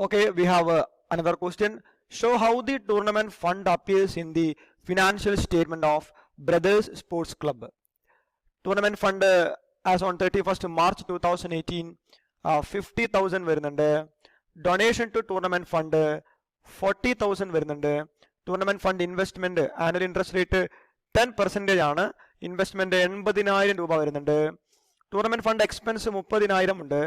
Okay, we have another question. Show how the tournament fund appears in the financial statement of Brothers Sports Club. Tournament fund as on 31st March 2018 50,000 വരുന്നുണ്ട്. Donation to tournament fund 40,000 വരുന്നുണ്ട്. Tournament fund investment annual interest rate 10% ആണ്. Investment 80,000 രൂപ വരുന്നുണ്ട്. Tournament fund expense 30,000 ഉണ്ട്.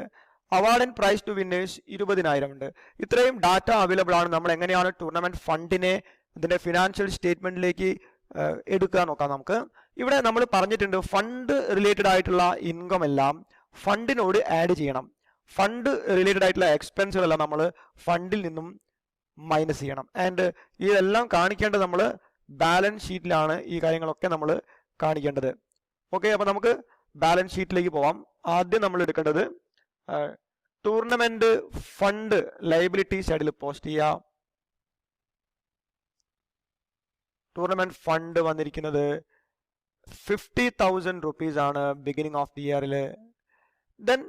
Award and prize to winners 20,000 ഉണ്ട്. ഇത്രയും data available ആണ്. നമ്മൾ എങ്ങനെയാണ് ടൂർണമെന്റ് ഫണ്ടിനെ ഇതിന്റെ ഫിനാൻഷ്യൽ സ്റ്റേറ്റ്മെന്റിലേക്ക് എടുക്കുക നോക്കാം. നമുക്ക് ഇവിടെ നമ്മൾ പറഞ്ഞിട്ടുണ്ട് ഫണ്ട് റിലേറ്റഡ് ആയിട്ടുള്ള ഇൻകം എല്ലാം ഫണ്ടിനോട് ആഡ് ചെയ്യണം. ഫണ്ട് റിലേറ്റഡ് ആയിട്ടുള്ള എക്സ്പെൻസുകളെല്ലാം നമ്മൾ ഫണ്ടിൽ നിന്നും മൈനസ് ചെയ്യണം. ആൻഡ് ഇതെല്ലാം കാണിക്കേണ്ടത് നമ്മൾ ബാലൻസ് ഷീറ്റിലാണ്. ഈ കാര്യങ്ങളൊക്കെ നമ്മൾ കാണിക്കേണ്ടത്. ഓക്കെ, അപ്പൊ നമുക്ക് ബാലൻസ് ഷീറ്റിലേക്ക് പോവാം. ആദ്യം നമ്മൾ എടുക്കേണ്ടത് ടൂർണമെന്റ് ഫണ്ട് ലയബിലിറ്റി സൈഡിൽ പോസ്റ്റ് ചെയ്യാം. ടൂർണമെന്റ് ഫണ്ട് വന്നിരിക്കുന്നത് 50,000 rupees ആണ് ബിഗിനിങ് ഓഫ് ദി ഇയറിൽ. ദെൻ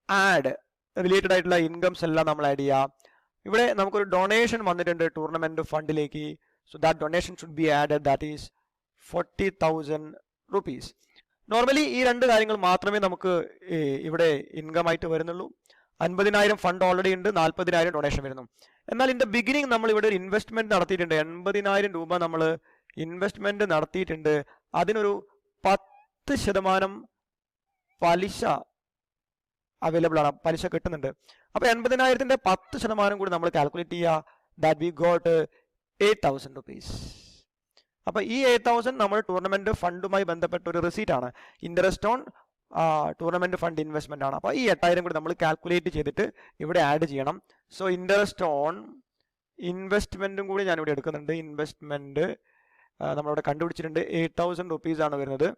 ആഡ് റിലേറ്റഡ് ആയിട്ടുള്ള ഇൻകംസ് എല്ലാം നമ്മൾ ആഡ് ചെയ്യാം. ഇവിടെ നമുക്കൊരു ഡൊണേഷൻ വന്നിട്ടുണ്ട് ടൂർണമെന്റ് ഫണ്ടിലേക്ക്. So that donation should be added, that is 40,000 rupees. Normally ഈ രണ്ട് കാര്യങ്ങൾ മാത്രമേ നമുക്ക് ഇവിടെ ഇൻകം ആയിട്ട് വരുന്നുള്ളൂ. 50,000 ഫണ്ട് ഓൾറെഡി ഉണ്ട്, 40,000 ഡൊണേഷൻ വരുന്നു. എന്നാൽ ഇതിന്റെ ബിഗിനിങ് നമ്മൾ ഇവിടെ ഒരു ഇൻവെസ്റ്റ്മെന്റ് നടത്തിയിട്ടുണ്ട്. 80,000 രൂപ നമ്മൾ ഇൻവെസ്റ്റ്മെന്റ് നടത്തിയിട്ടുണ്ട്. അതിനൊരു 10% പലിശ അവൈലബിൾ ആണ്, പലിശ കിട്ടുന്നുണ്ട്. അപ്പൊ 80,000ന്റെ 10% കൂടി നമ്മൾ കാൽക്കുലേറ്റ് ചെയ്യുക. That we got 8,000 rupees. അപ്പൊ ഈ 8,000 നമ്മൾ ടൂർണമെന്റ് ഫണ്ടുമായി ബന്ധപ്പെട്ട ഒരു റെസീറ്റ് ആണ്. Interest on tournament fund investment ആണ്. അപ്പൊ ഈ 8,000 കൂടി നമ്മൾ കാൽക്കുലേറ്റ് ചെയ്തിട്ട് ഇവിടെ ആഡ് ചെയ്യണം. സോ ഇൻട്രസ്റ്റ് ഓൺ ഇൻവെസ്റ്റ്മെന്റും കൂടി ഞാൻ ഇവിടെ എടുക്കുന്നുണ്ട്. ഇൻവെസ്റ്റ്മെന്റ് നമ്മളിവിടെ കണ്ടുപിടിച്ചിട്ടുണ്ട്. 8,000 rupees ആണ് വരുന്നത്.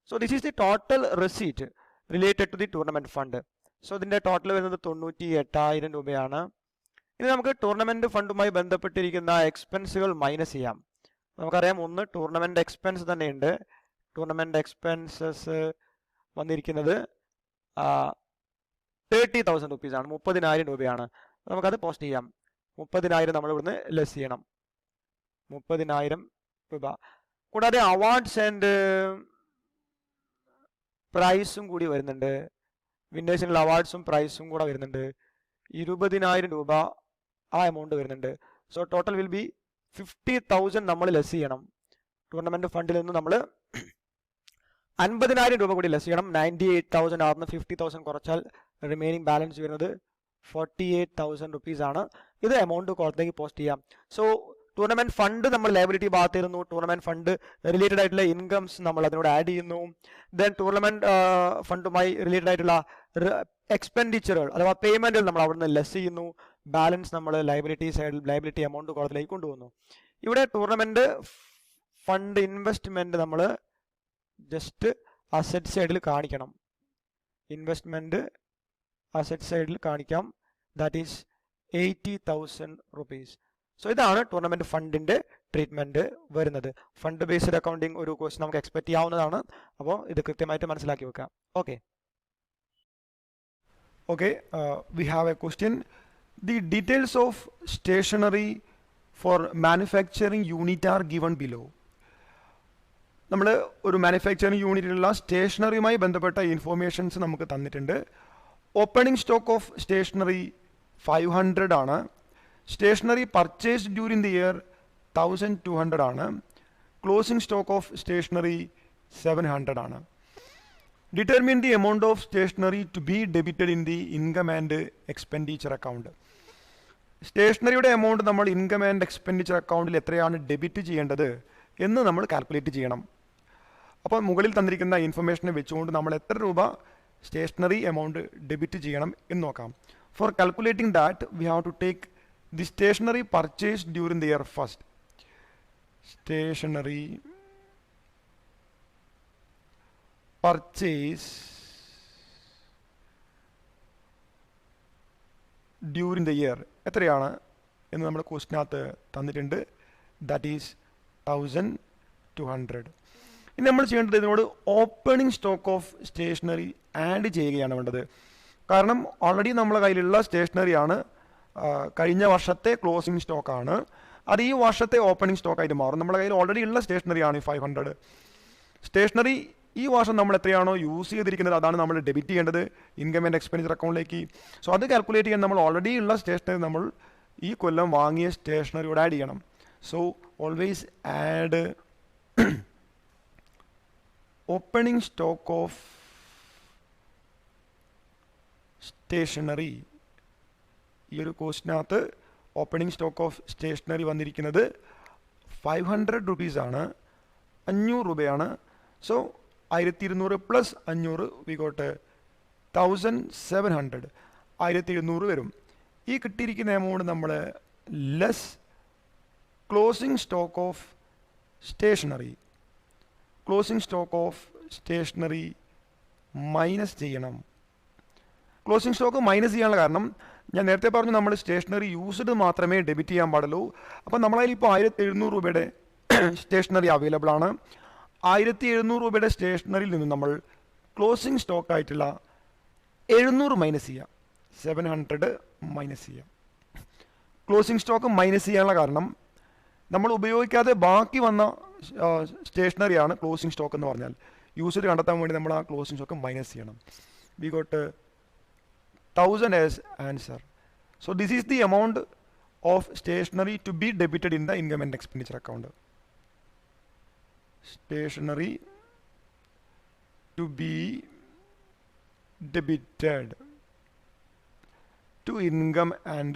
So this is the total receipt related to the tournament fund. So ഇതിന്റെ ടോട്ടൽ വരുന്നത് 98,000 രൂപയാണ്. ഇനി നമുക്ക് ടൂർണമെന്റ് ഫണ്ടുമായി ബന്ധപ്പെട്ടിരിക്കുന്ന എക്സ്പെൻസുകൾ മൈനസ് ചെയ്യാം. നമുക്കറിയാം, ഒന്ന് ടൂർണമെന്റ് എക്സ്പെൻസ് തന്നെയുണ്ട്. ടൂർണമെന്റ് എക്സ്പെൻസസ് വന്നിരിക്കുന്നത് 30,000 rupees ആണ്, 30,000 രൂപയാണ്. നമുക്കത് പോസ്റ്റ് ചെയ്യാം. 30,000 നമ്മൾ ഇവിടുന്ന് ലെസ് ചെയ്യണം. 30,000 രൂപ. കൂടാതെ അവാർഡ്സ് ആൻഡ് പ്രൈസും കൂടി വരുന്നുണ്ട്. വിന്നേഴ്സിനുള്ള അവാർഡ്സും പ്രൈസും കൂടെ വരുന്നുണ്ട്. 20,000 രൂപ ആ എമൗണ്ട് വരുന്നുണ്ട്. സോ ടോട്ടൽ വിൽ ബി 50,000 നമ്മൾ ലെസ് ചെയ്യണം. ടൂർണമെന്റ് ഫണ്ടിൽ നിന്ന് നമ്മൾ 50,000 രൂപ കൂടി ലെസ് ചെയ്യണം. 98,000 ആർന്ന് 50,000 കുറച്ചാൽ റിമൈനിങ് ബാലൻസ് വരുന്നത് 48,000 rupees ആണ്. ഇത് എമൗണ്ട് കോളത്തേക്ക് പോസ്റ്റ് ചെയ്യാം. സോ ടൂർണമെന്റ് ഫണ്ട് നമ്മൾ ലയബിലിറ്റി ഭാഗത്തിരുന്നു. ടൂർണമെന്റ് ഫണ്ട് റിലേറ്റഡ് ആയിട്ടുള്ള ഇൻകംസ് നമ്മൾ അതിനോട് ആഡ് ചെയ്യുന്നു. ദെൻ ടൂർണമെന്റ് ഫണ്ടുമായി റിലേറ്റഡ് ആയിട്ടുള്ള എക്സ്പെൻഡിച്ചറുകൾ അഥവാ പേയ്മെന്റുകൾ നമ്മൾ അവിടെ നിന്ന് ലെസ് ചെയ്യുന്നു. ബാലൻസ് നമ്മൾ ലയബിലിറ്റി സൈഡിൽ ലയബിലിറ്റി എമൗണ്ട് കോളത്തിലേക്ക് കൊണ്ടുപോകുന്നു. ഇവിടെ ടൂർണമെന്റ് ഫണ്ട് ഇൻവെസ്റ്റ്മെന്റ് നമ്മൾ ജസ്റ്റ് അസറ്റ് സൈഡിൽ കാണിക്കണം. ഇൻവെസ്റ്റ്മെന്റ് അസറ്റ് സൈഡിൽ കാണിക്കാം. That is 80,000 rupees. സോ ഇതാണ് ടൂർണമെന്റ് ഫണ്ടിന്റെ ട്രീറ്റ്മെന്റ് വരുന്നത്. ഫണ്ട് ബേസ്ഡ് അക്കൗണ്ടിങ് ഒരു കോഴ്സ് നമുക്ക് എക്സ്പെക്ട് ചെയ്യാവുന്നതാണ്. അപ്പോൾ ഇത് കൃത്യമായിട്ട് മനസ്സിലാക്കി വെക്കാം. Okay, we have a question. The details of stationery for manufacturing unit are given below. നമ്മൾ ഒരു മാനുഫാക്ചറിങ് യൂണിറ്റിലുള്ള സ്റ്റേഷനറിയുമായി ബന്ധപ്പെട്ട ഇൻഫോർമേഷൻസ് നമുക്ക് തന്നിട്ടുണ്ട്. ഓപ്പണിംഗ് സ്റ്റോക്ക് ഓഫ് സ്റ്റേഷനറി 500 ആണ്. Stationery purchased during the year 1,200 ആണ്. ക്ലോസിംഗ് സ്റ്റോക്ക് ഓഫ് സ്റ്റേഷനറി 700 ആണ്. Determine the amount of stationery to be debited in the income and expenditure account. സ്റ്റേഷനറിയുടെ amount നമ്മൾ ഇൻകം ആൻഡ് എക്സ്പെൻഡിച്ചർ അക്കൗണ്ടിൽ എത്രയാണ് debit ചെയ്യേണ്ടത് എന്ന് നമ്മൾ കാൽക്കുലേറ്റ് ചെയ്യണം. അപ്പോൾ മുകളിൽ തന്നിരിക്കുന്ന ഇൻഫർമേഷനെ വെച്ചുകൊണ്ട് നമ്മൾ എത്ര രൂപ സ്റ്റേഷനറി എമൗണ്ട് ഡെബിറ്റ് ചെയ്യണം എന്ന് നോക്കാം. For calculating that we have to take the stationery purchased during the year first. Stationery purchase during the year എത്രയാണ് എന്ന് നമ്മുടെ ക്വസ്റ്റിനകത്ത് തന്നിട്ടുണ്ട്. That is 1,200. ഇനി നമ്മൾ ചെയ്യേണ്ടത് ഇതിനോട് opening stock of stationery add ചെയ്യുകയാണ് വേണ്ടത്. കാരണം ഓൾറെഡി നമ്മളെ കയ്യിലുള്ള സ്റ്റേഷനറിയാണ്. കഴിഞ്ഞ വർഷത്തെ ക്ലോസിംഗ് സ്റ്റോക്കാണ്. അത് ഈ വർഷത്തെ ഓപ്പണിംഗ് സ്റ്റോക്കായിട്ട് മാറും. നമ്മുടെ കയ്യിൽ ഓൾറെഡി ഉള്ള സ്റ്റേഷനറിയാണ് ഈ 500. സ്റ്റേഷനറി ഈ വർഷം നമ്മൾ എത്രയാണോ യൂസ് ചെയ്തിരിക്കുന്നത് അതാണ് നമ്മൾ ഡെബിറ്റ് ചെയ്യേണ്ടത് ഇൻകം ആൻഡ് എക്സ്പെൻഡിച്ചർ അക്കൗണ്ടിലേക്ക്. സോ അത് കാൽക്കുലേറ്റ് ചെയ്യാൻ നമ്മൾ ഓൾറെഡി ഉള്ള സ്റ്റേഷനറി നമ്മൾ ഈ കൊല്ലം വാങ്ങിയ സ്റ്റേഷനറിയോട് ആഡ് ചെയ്യണം. So always add opening stock of stationery. ഈ ഒരു കോസ്റ്റിനകത്ത് ഓപ്പണിംഗ് സ്റ്റോക്ക് ഓഫ് സ്റ്റേഷനറി വന്നിരിക്കുന്നത് 500 റുപ്പീസാണ്, 500 രൂപയാണ്. സോ 1200 പ്ലസ് 500 വി ഗോട്ട് 1700, 1700 വരും. ഈ കിട്ടിയിരിക്കുന്ന എമൗണ്ട് നമ്മൾ less closing stock of stationery, closing stock of stationery minus ചെയ്യണം. ക്ലോസിംഗ് സ്റ്റോക്ക് മൈനസ് ചെയ്യാനുള്ള കാരണം ഞാൻ നേരത്തെ പറഞ്ഞു നമ്മൾ സ്റ്റേഷനറി യൂസ്ഡ് മാത്രമേ ഡെബിറ്റ് ചെയ്യാൻ പാടുള്ളൂ. അപ്പം നമ്മളതിൽ ഇപ്പോൾ 1700 രൂപയുടെ സ്റ്റേഷനറി അവൈലബിൾ ആണ്. 1700 രൂപയുടെ സ്റ്റേഷനറിയിൽ നിന്ന് നമ്മൾ ക്ലോസിംഗ് സ്റ്റോക്ക് ആയിട്ടുള്ള 700 മൈനസ് ചെയ്യാം, 700 മൈനസ് ചെയ്യാം. ക്ലോസിംഗ് സ്റ്റോക്ക് മൈനസ് ചെയ്യാനുള്ള കാരണം നമ്മൾ ഉപയോഗിക്കാതെ ബാക്കി വന്ന സ്റ്റേഷനറിയാണ് ക്ലോസിംഗ് സ്റ്റോക്ക് എന്ന് പറഞ്ഞാൽ. യൂസ്ഡ് കണ്ടെത്താൻ വേണ്ടി നമ്മൾ ആ ക്ലോസിംഗ് സ്റ്റോക്ക് മൈനസ് ചെയ്യണം. We got 1000 as answer. So this is the amount of stationery to be debited in the income and expenditure account. Stationery to be debited to income and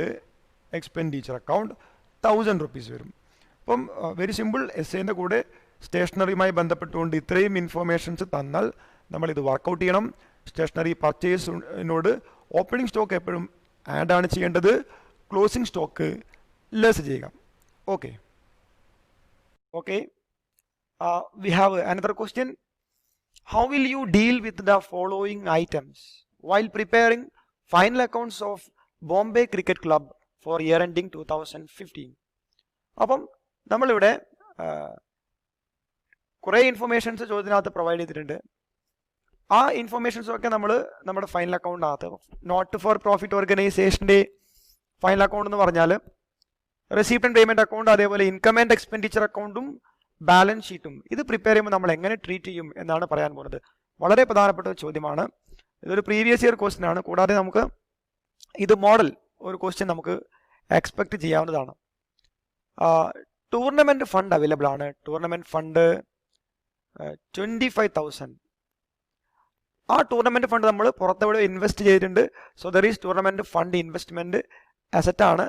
expenditure account 1000 rupees വരും. അപ്പം very simple. എസ്സേൻ്റെ കൂടെ സ്റ്റേഷനറിയുമായി ബന്ധപ്പെട്ടുകൊണ്ട് ഇത്രയും informations തന്നാൽ നമ്മളിത് workout ചെയ്യണം. Stationery പർച്ചേസിനോട് opening stock എപ്പോഴും add ആണ് ചെയ്യേണ്ടത്, ക്ലോസിംഗ് സ്റ്റോക്ക് ലെസ് ചെയ്യുക. Okay okay we have another question. How will you deal with the following items while preparing final accounts of Bombay Cricket Club for year ending 2015? അപ്പം നമ്മളിവിടെ കുറേ informations ചോദ്യത്തിനകത്ത് provide ചെയ്തിട്ടുണ്ട്. ആ ഇൻഫർമേഷൻസൊക്കെ നമ്മൾ നമ്മുടെ ഫൈനൽ അക്കൗണ്ടിനകത്ത്, നോട്ട് ഫോർ പ്രോഫിറ്റ് ഓർഗനൈസേഷൻ്റെ ഫൈനൽ അക്കൗണ്ട് എന്ന് പറഞ്ഞാൽ റെസിപ്റ്റ് ആൻഡ് പേയ്മെൻറ്റ് അക്കൗണ്ട്, അതേപോലെ ഇൻകം ആൻഡ് എക്സ്പെൻഡിച്ചർ അക്കൗണ്ടും ബാലൻസ് ഷീറ്റും ഇത് പ്രിപ്പയർ ചെയ്യുമ്പോൾ നമ്മൾ എങ്ങനെ ട്രീറ്റ് ചെയ്യും എന്നാണ് പറയാൻ പോകുന്നത്. വളരെ പ്രധാനപ്പെട്ട ഒരു ചോദ്യമാണ്. ഇതൊരു പ്രീവിയസ് ഇയർ ക്വസ്റ്റ്യൻ ആണ്. കൂടാതെ നമുക്ക് ഇത് മോഡൽ ഒരു ക്വസ്റ്റ്യൻ നമുക്ക് എക്സ്പെക്റ്റ് ചെയ്യാവുന്നതാണ്. ടൂർണമെൻറ്റ് ഫണ്ട് അവൈലബിൾ ആണ്. Tournament fund 25,000. ആ ടൂർണമെൻറ്റ് ഫണ്ട് നമ്മൾ പുറത്തെവിടെ ഇൻവെസ്റ്റ് ചെയ്തിട്ടുണ്ട്. So there is tournament fund investment അസറ്റാണ്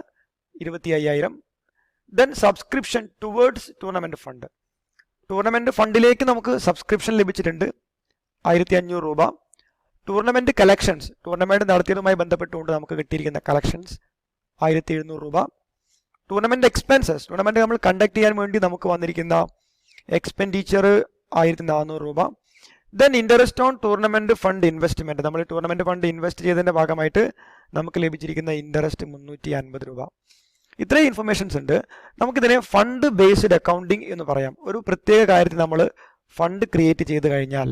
25,000. Then subscription towards tournament fund. Tournament ഫണ്ടിലേക്ക് നമുക്ക് സബ്സ്ക്രിപ്ഷൻ ലഭിച്ചിട്ടുണ്ട് 1500 രൂപ. ടൂർണമെൻറ്റ് കളക്ഷൻസ്, ടൂർണമെൻറ്റ് നടത്തിയതുമായി ബന്ധപ്പെട്ടുകൊണ്ട് നമുക്ക് കിട്ടിയിരിക്കുന്ന കളക്ഷൻസ് 1700 രൂപ. ടൂർണമെൻറ്റ് എക്സ്പെൻസസ്, ടൂർണമെൻറ്റ് നമ്മൾ കണ്ടക്ട് ചെയ്യാൻ വേണ്ടി നമുക്ക് വന്നിരിക്കുന്ന എക്സ്പെൻഡിച്ചർ 1400 രൂപ. Then interest on tournament fund investment, നമ്മൾ ടൂർണമെൻറ്റ് ഫണ്ട് ഇൻവെസ്റ്റ് ചെയ്തതിൻ്റെ ഭാഗമായിട്ട് നമുക്ക് ലഭിച്ചിരിക്കുന്ന ഇൻട്രസ്റ്റ് 350 രൂപ. ഇത്രയും ഇൻഫർമേഷൻസ് ഉണ്ട്. നമുക്കിതിനെ ഫണ്ട് ബേസ്ഡ് അക്കൗണ്ടിങ് എന്ന് പറയാം. ഒരു പ്രത്യേക കാര്യത്തിൽ നമ്മൾ ഫണ്ട് ക്രിയേറ്റ് ചെയ്ത് കഴിഞ്ഞാൽ,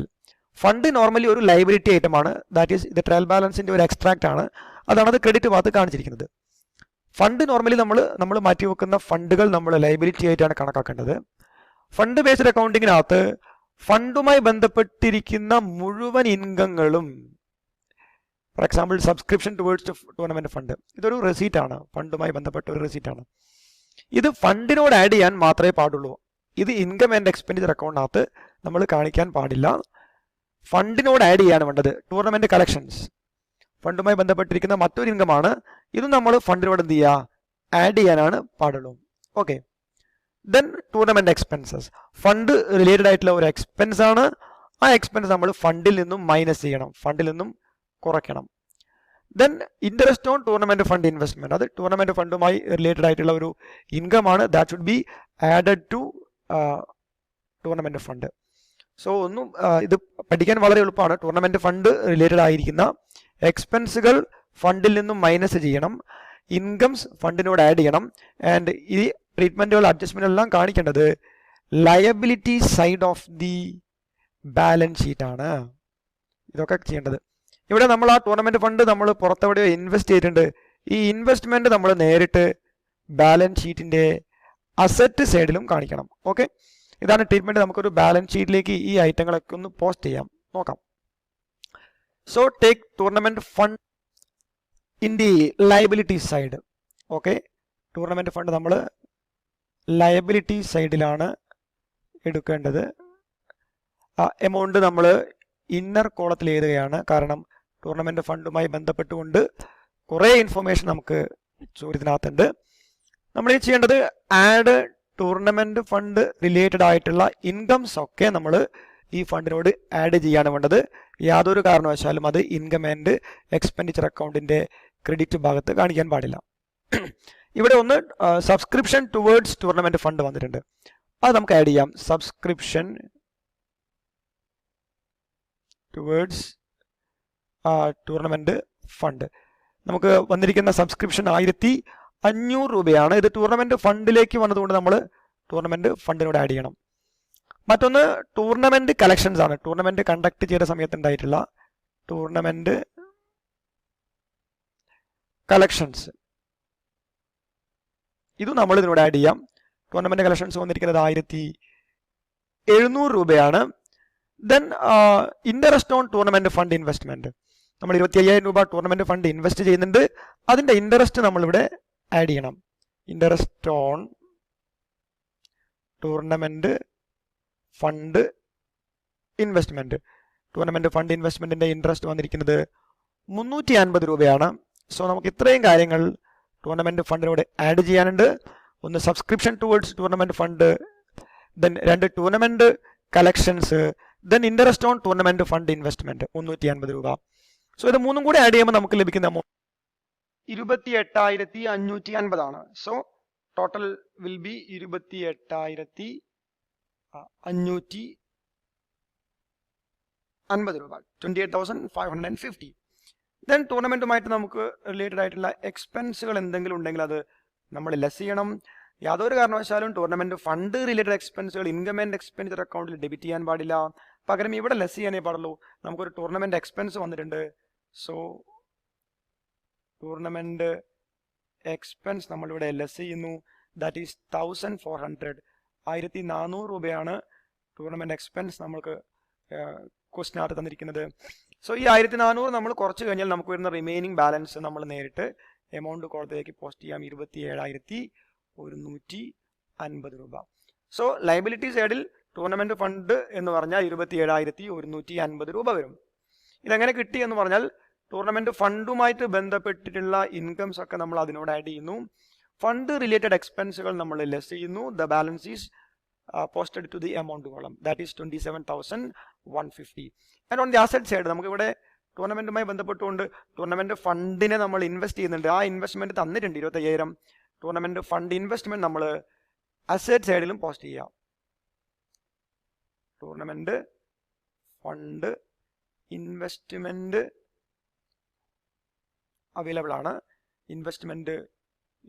ഫണ്ട് നോർമലി ഒരു ലൈബിലിറ്റി ഐറ്റമാണ്. ദാറ്റ് ഈസ് ഇത് ട്രയൽ ബാലൻസിൻ്റെ ഒരു എക്സ്ട്രാക്റ്റ് ആണ്. അതാണ് അത് ക്രെഡിറ്റ് ഭാഗത്ത് കാണിച്ചിരിക്കുന്നത്. ഫണ്ട് നോർമലി നമ്മൾ മാറ്റിവെക്കുന്ന ഫണ്ടുകൾ നമ്മൾ ലൈബിലിറ്റി ആയിട്ടാണ് കണക്കാക്കേണ്ടത്. ഫണ്ട് ബേസ്ഡ് അക്കൗണ്ടിങ്ങിനകത്ത് ഫണ്ടുമായി ബന്ധപ്പെട്ടിരിക്കുന്ന മുഴുവൻ ഇൻകങ്ങളും, for example subscription towards tournament fund, ഇതൊരു റെസീറ്റ് ആണ്, ഫണ്ടുമായി ബന്ധപ്പെട്ട ഒരു റെസീറ്റ് ആണ്. ഇത് ഫണ്ടിനോട് ആഡ് ചെയ്യാൻ മാത്രമേ പാടുള്ളൂ. ഇത് ഇൻകം ആൻഡ് എക്സ്പെൻഡിച്ചർ അക്കൗണ്ടിനകത്ത് നമ്മൾ കാണിക്കാൻ പാടില്ല. ഫണ്ടിനോട് ആഡ് ചെയ്യാണ് വേണ്ടത്. ടൂർണമെൻറ്റ് കളക്ഷൻസ് ഫണ്ടുമായി ബന്ധപ്പെട്ടിരിക്കുന്ന മറ്റൊരു ഇൻകമാണ്. ഇത് നമ്മൾ ഫണ്ടിനോട് എന്ത് ചെയ്യുക, ആഡ് ചെയ്യാനാണ് പാടുള്ളൂ. Okay. Then tournament expenses, fund related ആയിട്ടുള്ള ഒരു എക്സ്പെൻസ് ആണ്. ആ എക്സ്പെൻസ് നമ്മൾ ഫണ്ടിൽ നിന്നും മൈനസ് ചെയ്യണം, ഫണ്ടിൽ നിന്നും കുറയ്ക്കണം. Then interest on tournament fund investment, അത് ടൂർണമെൻറ്റ് ഫണ്ടുമായി റിലേറ്റഡ് ആയിട്ടുള്ള ഒരു ഇൻകം ആണ്. That should be added to tournament fund. So ഇത് പഠിക്കാൻ വളരെ എളുപ്പമാണ്. ടൂർണമെൻറ്റ് ഫണ്ട് റിലേറ്റഡ് ആയിരിക്കുന്ന എക്സ്പെൻസുകൾ ഫണ്ടിൽ നിന്നും മൈനസ് ചെയ്യണം, ഇൻകംസ് ഫണ്ടിനോട് ആഡ് ചെയ്യണം. ആൻഡ് ഈ ട്രീറ്റ്മെൻറ്റുകൾ അഡ്ജസ്റ്റ്മെൻ്റ് എല്ലാം കാണിക്കേണ്ടത് liability side of the balance ഷീറ്റാണ്. ഇതൊക്കെ ചെയ്യേണ്ടത്. ഇവിടെ നമ്മൾ ആ ടൂർണമെൻറ്റ് ഫണ്ട് നമ്മൾ പുറത്തെവിടെയോ ഇൻവെസ്റ്റ് ചെയ്തിട്ടുണ്ട്. ഈ ഇൻവെസ്റ്റ്മെന്റ് നമ്മൾ നേരിട്ട് ബാലൻസ് ഷീറ്റിന്റെ അസറ്റ് സൈഡിലും കാണിക്കണം. ഓക്കെ, ഇതാണ് ട്രീറ്റ്മെന്റ്. നമുക്കൊരു ബാലൻസ് ഷീറ്റിലേക്ക് ഈ ഐറ്റങ്ങളൊക്കെ ഒന്ന് പോസ്റ്റ് ചെയ്യാം, നോക്കാം. So take tournament fund in the liability side. Okay, tournament fund നമ്മൾ ലയബിലിറ്റി സൈഡിലാണ് എടുക്കേണ്ടത്. ആ എമൗണ്ട് നമ്മൾ ഇന്നർ കോളത്തിൽ എഴുതുകയാണ്, കാരണം ടൂർണമെന്റ് ഫണ്ടുമായി ബന്ധപ്പെട്ടുകൊണ്ട് കുറേ ഇൻഫർമേഷൻ നമുക്ക് ചോദ്യത്തിനകത്തുണ്ട്. നമ്മൾ ഈ ചെയ്യേണ്ടത് ആഡ് ടൂർണമെന്റ് ഫണ്ട് റിലേറ്റഡ് ആയിട്ടുള്ള ഇൻകംസ് ഒക്കെ നമ്മൾ ഈ ഫണ്ടിനോട് ആഡ് ചെയ്യാണ് വേണ്ടത്. യാതൊരു കാരണവശാലും അത് ഇൻകം ആൻഡ് എക്സ്പെൻഡിച്ചർ അക്കൗണ്ടിന്റെ ക്രെഡിറ്റ് ഭാഗത്ത് കാണിക്കാൻ പാടില്ല. ഇവിടെ ഒന്ന് സബ്സ്ക്രിപ്ഷൻ ടുവേർഡ്സ് ടൂർണമെന്റ് ഫണ്ട് വന്നിട്ടുണ്ട്, അത് നമുക്ക് ആഡ് ചെയ്യാം. Subscription towards tournament fund. നമുക്ക് വന്നിരിക്കുന്ന സബ്സ്ക്രിപ്ഷൻ 1500 രൂപയാണ്. ഇത് ടൂർണമെന്റ് ഫണ്ടിലേക്ക് വന്നതുകൊണ്ട് നമ്മൾ ടൂർണമെന്റ് ഫണ്ടിനോട് ആഡ് ചെയ്യണം. മറ്റൊന്ന് ടൂർണമെന്റ് കളക്ഷൻസ് ആണ്. ടൂർണമെന്റ് കണ്ടക്ട് ചെയ്ത സമയത്ത് ഉണ്ടായിട്ടുള്ള ടൂർണമെന്റ് കളക്ഷൻസ്, ഇത് നമ്മൾ ഇതിനോട് ആഡ് ചെയ്യാം. ടൂർണമെന്റ് കളക്ഷൻസ് വന്നിരിക്കുന്നത് 1700 രൂപയാണ്. Then interest on tournament fund investment, നമ്മൾ 25,000 രൂപ ടൂർണമെന്റ് ഫണ്ട് ഇൻവെസ്റ്റ് ചെയ്യുന്നുണ്ട്, അതിന്റെ ഇൻട്രസ്റ്റ് നമ്മളിവിടെ ആഡ് ചെയ്യണം. Interest on tournament fund investment. Tournament fund ഇൻവെസ്റ്റ്മെന്റിന്റെ ഇൻട്രസ്റ്റ് വന്നിരിക്കുന്നത് 350 രൂപയാണ്. സോ നമുക്ക് ഇത്രയും കാര്യങ്ങൾ ടൂർണമെന്റ് ഫണ്ടിനോട് ആഡ് ചെയ്യാനുണ്ട്. ഒന്ന് subscription towards tournament fund, then 2 tournament collections, then interest on tournament fund investment 350 രൂപ. സോ ഇത് മൂന്നും കൂടി ആഡ് ചെയ്യുമ്പോൾ നമുക്ക് ലഭിക്കുന്ന എമൗണ്ട് 28,550 ആണ്. സോ ടോട്ടൽ വിൽ ബി 28,550 രൂപ, 28,550. ദെൻ ടൂർണമെന്റുമായിട്ട് നമുക്ക് റിലേറ്റഡ് ആയിട്ടുള്ള എക്സ്പെൻസുകൾ എന്തെങ്കിലും ഉണ്ടെങ്കിൽ അത് നമ്മൾ ലെസ് ചെയ്യണം. യാതൊരു കാരണവശാലും ടൂർണമെന്റ് ഫണ്ട് റിലേറ്റഡ് എക്സ്പെൻസുകൾ ഇൻകം ആൻഡ് എക്സ്പെൻഡിച്ചർ അക്കൗണ്ടിൽ ഡെബിറ്റ് ചെയ്യാൻ പാടില്ല. പകരം ഇവിടെ ലെസ് ചെയ്യാനേ പാടുള്ളൂ. നമുക്കൊരു ടൂർണമെന്റ് എക്സ്പെൻസ് വന്നിട്ടുണ്ട്. സോ ടൂർണമെന്റ് എക്സ്പെൻസ് നമ്മളിവിടെ ലെസ് ചെയ്യുന്നു. ദാറ്റ് ഈസ് 1400, 1400 രൂപയാണ് ടൂർണമെന്റ് എക്സ്പെൻസ് നമ്മൾക്ക് ക്വസ്റ്റിനകത്ത് തന്നിരിക്കുന്നത്. സോ ഈ 1400 നമ്മൾ കുറച്ച് കഴിഞ്ഞാൽ നമുക്ക് വരുന്ന റിമൈനിങ് ബാലൻസ് നമ്മൾ നേരിട്ട് എമൗണ്ട് കോളത്തിലേക്ക് പോസ്റ്റ് ചെയ്യാം, 27,150 രൂപ. സോ ലയബിലിറ്റി സൈഡിൽ ടൂർണമെന്റ് ഫണ്ട് എന്ന് പറഞ്ഞാൽ 27,150 രൂപ വരും. ഇതെങ്ങനെ കിട്ടി എന്ന് പറഞ്ഞാൽ ടൂർണമെന്റ് ഫണ്ടുമായിട്ട് ബന്ധപ്പെട്ടിട്ടുള്ള ഇൻകംസ് ഒക്കെ നമ്മൾ അതിനോട് ആഡ് ചെയ്യുന്നു. ഫണ്ട് റിലേറ്റഡ് എക്സ്പെൻസുകൾ നമ്മൾ ലെസ് ചെയ്യുന്നു. The balance is posted to the amount column, that is 27,150. And on the asset side നമുക്ക് ഇവിടെ ടൂർണമെന്റുമായി ബന്ധപ്പെട്ടുകൊണ്ട് ടൂർണമെന്റ് ഫണ്ടിനെ നമ്മൾ ഇൻവെസ്റ്റ് ചെയ്യുന്നുണ്ട്. ആ ഇൻവെസ്റ്റ്മെന്റ് തന്നിട്ടുണ്ട് 25,000. ടൂർണമെന്റ് ഫണ്ട് ഇൻവെസ്റ്റ്മെന്റ് നമ്മൾ അസറ്റ് സൈഡിലും പോസ്റ്റ് ചെയ്യാം. ടൂർണമെന്റ് ഫണ്ട് ഇൻവെസ്റ്റ്മെന്റ് അവൈലബിൾ ആണ്. ഇൻവെസ്റ്റ്മെന്റ്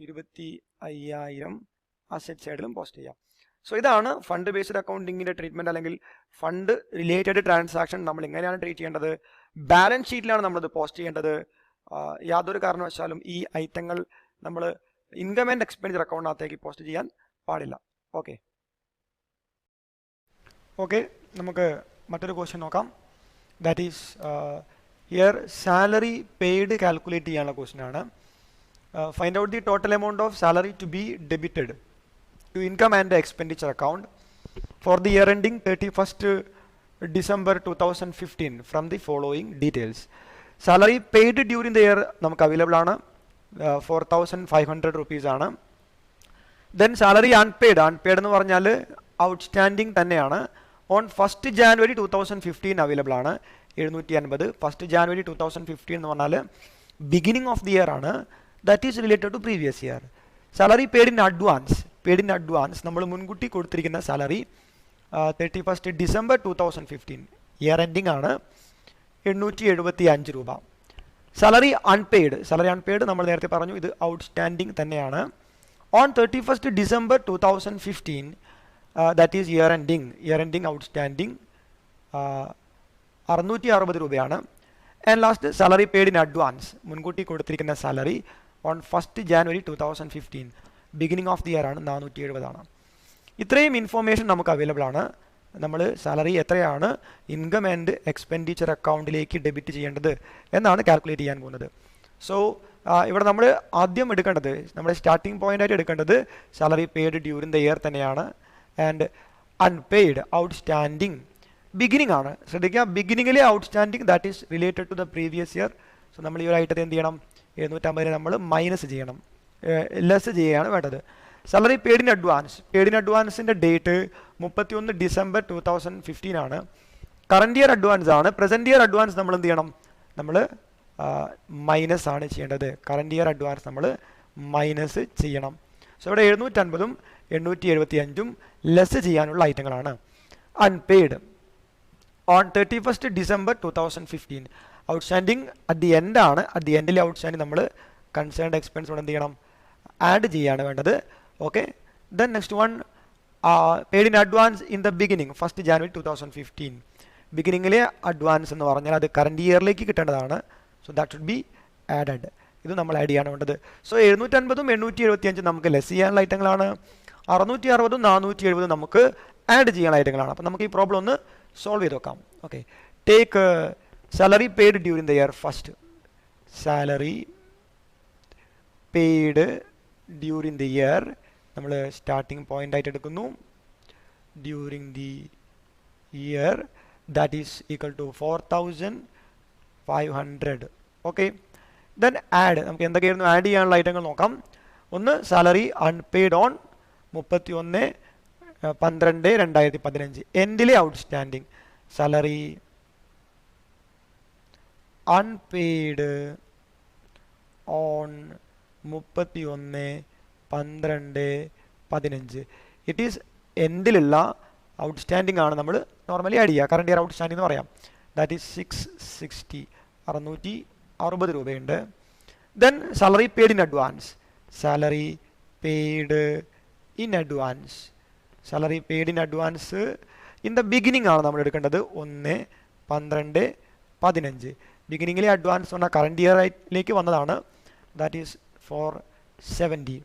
25,000 അസറ്റ് സൈഡിലും പോസ്റ്റ് ചെയ്യാം. സോ ഇതാണ് ഫണ്ട് ബേസ്ഡ് അക്കൗണ്ടിങ്ങിന്റെ ട്രീറ്റ്മെന്റ്, അല്ലെങ്കിൽ ഫണ്ട് റിലേറ്റഡ് ട്രാൻസാക്ഷൻ നമ്മൾ എങ്ങനെയാണ് ട്രീറ്റ് ചെയ്യേണ്ടത്. ബാലൻസ് ഷീറ്റിലാണ് നമ്മളിത് പോസ്റ്റ് ചെയ്യേണ്ടത്. യാതൊരു കാരണവശാലും ഈ ഐറ്റങ്ങൾ നമ്മൾ ഇൻകം ആൻഡ് എക്സ്പെൻഡിച്ചർ അക്കൗണ്ടിനകത്തേക്ക് പോസ്റ്റ് ചെയ്യാൻ പാടില്ല. ഓക്കെ, നമുക്ക് മറ്റൊരു ക്വസ്റ്റ്യൻ നോക്കാം. That is here salary paid calculate ചെയ്യാനുള്ള ക്വസ്റ്റ്യൻ ആണ്. Find out the total amount of salary to be debited to income and expenditure account for the year ending 31st December 2015 from the following details. Salary paid during the year നമുക്ക് available ആണ്, 4,500 rupees ആണ്. Then salary unpaid എന്ന് പറഞ്ഞാൽ outstanding തന്നെയാണ്. On 1st January 2015 available ആണ് 750. 1st January 2015 എന്ന് പറഞ്ഞാൽ beginning of the year ആണ്. That is related to previous year. Salary paid in advance നമ്മൾ മുൻകൂട്ടി കൊടുത്തിരിക്കുന്ന salary 31st December 2015 year ending ആണ്, 875 രൂപ. സാലറി അൺപെയ്ഡ് നമ്മൾ നേരത്തെ പറഞ്ഞു, ഇത് ഔട്ട്സ്റ്റാൻഡിങ് തന്നെയാണ്. On 31st December 2015 that is here ending outstanding 660 രൂപയാണ്. And last salary paid in advance, മുൻകൂട്ടി കൊടുത്തിരിക്കുന്ന salary on 1st January 2015. Beginning of the year ആണ്, 470 ആണ്. ഇത്രയും ഇൻഫോർമേഷൻ നമുക്ക് അവൈലബിൾ ആണ്. നമ്മൾ സാലറി എത്രയാണ് ഇൻകം ആൻഡ് എക്സ്പെൻഡിച്ചർ അക്കൗണ്ടിലേക്ക് ഡെബിറ്റ് ചെയ്യേണ്ടത് എന്നാണ് കാൽക്കുലേറ്റ് ചെയ്യാൻ പോകുന്നത്. സോ ഇവിടെ നമ്മൾ ആദ്യം എടുക്കേണ്ടത്, നമ്മുടെ സ്റ്റാർട്ടിംഗ് പോയിന്റ് ആയിട്ട് എടുക്കേണ്ടത് salary paid during the year തന്നെയാണ്. ആൻഡ് അൺപെയ്ഡ് ഔട്ട്സ്റ്റാൻഡിങ് ബിഗിനിങ് ആണ്. ശ്രദ്ധിക്കുക, ബിഗിനിങ്ങിലെ outstanding that is related to the previous year. So നമ്മൾ ഈ ഒരു ഐറ്റത്തെ എന്ത് ചെയ്യണം, 750 നമ്മൾ മൈനസ് ചെയ്യണം, ലെസ് ചെയ്യുകയാണ് വേണ്ടത്. Salary paid in advance, paid in അഡ്വാൻസിൻ്റെ ഡേറ്റ് 31 December 2015 ആണ്. കറണ്ട് ഇയർ അഡ്വാൻസ് ആണ്. പ്രസൻറ്റ് ഇയർ അഡ്വാൻസ് നമ്മൾ എന്ത് ചെയ്യണം, നമ്മൾ മൈനസ് ആണ് ചെയ്യേണ്ടത്. കറണ്ട് ഇയർ അഡ്വാൻസ് നമ്മൾ മൈനസ് ചെയ്യണം. സോ ഇവിടെ 750 875 ലെസ് ചെയ്യാനുള്ള ഐറ്റങ്ങളാണ്. Unpaid on 31st December 2015 outstanding at the end ആണ്. അറ്റ് ദി എൻഡിലെ ഔട്ട്സ്റ്റാൻഡിങ് നമ്മൾ കൺസേൺഡ് എക്സ്പെൻസ് എന്ത് ചെയ്യണം, ആഡ് ചെയ്യാണ് വേണ്ടത്. Okay, then next one paid in advance in the beginning 1st January 2015. ബിഗിനിങ്ങിലെ അഡ്വാൻസ് എന്ന് പറഞ്ഞാൽ അത് കറണ്ട് ഇയറിലേക്ക് കിട്ടേണ്ടതാണ്. So that should be added. ഇത് നമ്മൾ ആഡ് ചെയ്യാണ് വേണ്ടത്. സോ 750 875 നമുക്ക് ലെസ് ചെയ്യാനുള്ള ഐറ്റങ്ങളാണ്. 660 470 നമുക്ക് ആഡ് ചെയ്യാനുള്ള ഐറ്റങ്ങളാണ്. അപ്പം നമുക്ക് ഈ പ്രോബ്ലം ഒന്ന് സോൾവ് ചെയ്ത് നോക്കാം. Okay, take salary paid during the year first. Salary paid during the year നമ്മൾ സ്റ്റാർട്ടിങ് പോയിന്റ് ആയിട്ട് എടുക്കുന്നു. During the year that is equal to 4500. Okay, then add. നമുക്ക് എന്തൊക്കെയായിരുന്നു ആഡ് ചെയ്യാനുള്ള ഐറ്റങ്ങൾ നോക്കാം. ഒന്ന് സാലറി അൺപെയ്ഡ് ഓൺ 31/12/2015 എൻഡിലെ outstanding. Salary unpaid on 31/12/15. It is എൻഡിലുള്ള ഔട്ട്സ്റ്റാൻഡിങ് ആണ് നമ്മൾ നോർമലി ആഡ് ചെയ്യുക. കറണ്ട് ഇയർ ഔട്ട്സ്റ്റാൻഡിങ് എന്ന് പറയാം. ദാറ്റ് ഈസ് 660 660 രൂപയുണ്ട്. Then salary paid in advance. Salary paid in advance. Salary paid in advance in the beginning ആണ് നമ്മൾ എടുക്കേണ്ടത്. 1/12/15. ബിഗിനിങ്ങിലെ അഡ്വാൻസ് പറഞ്ഞാൽ കറണ്ട് ഇയറിലേക്ക് വന്നതാണ്. That is 470.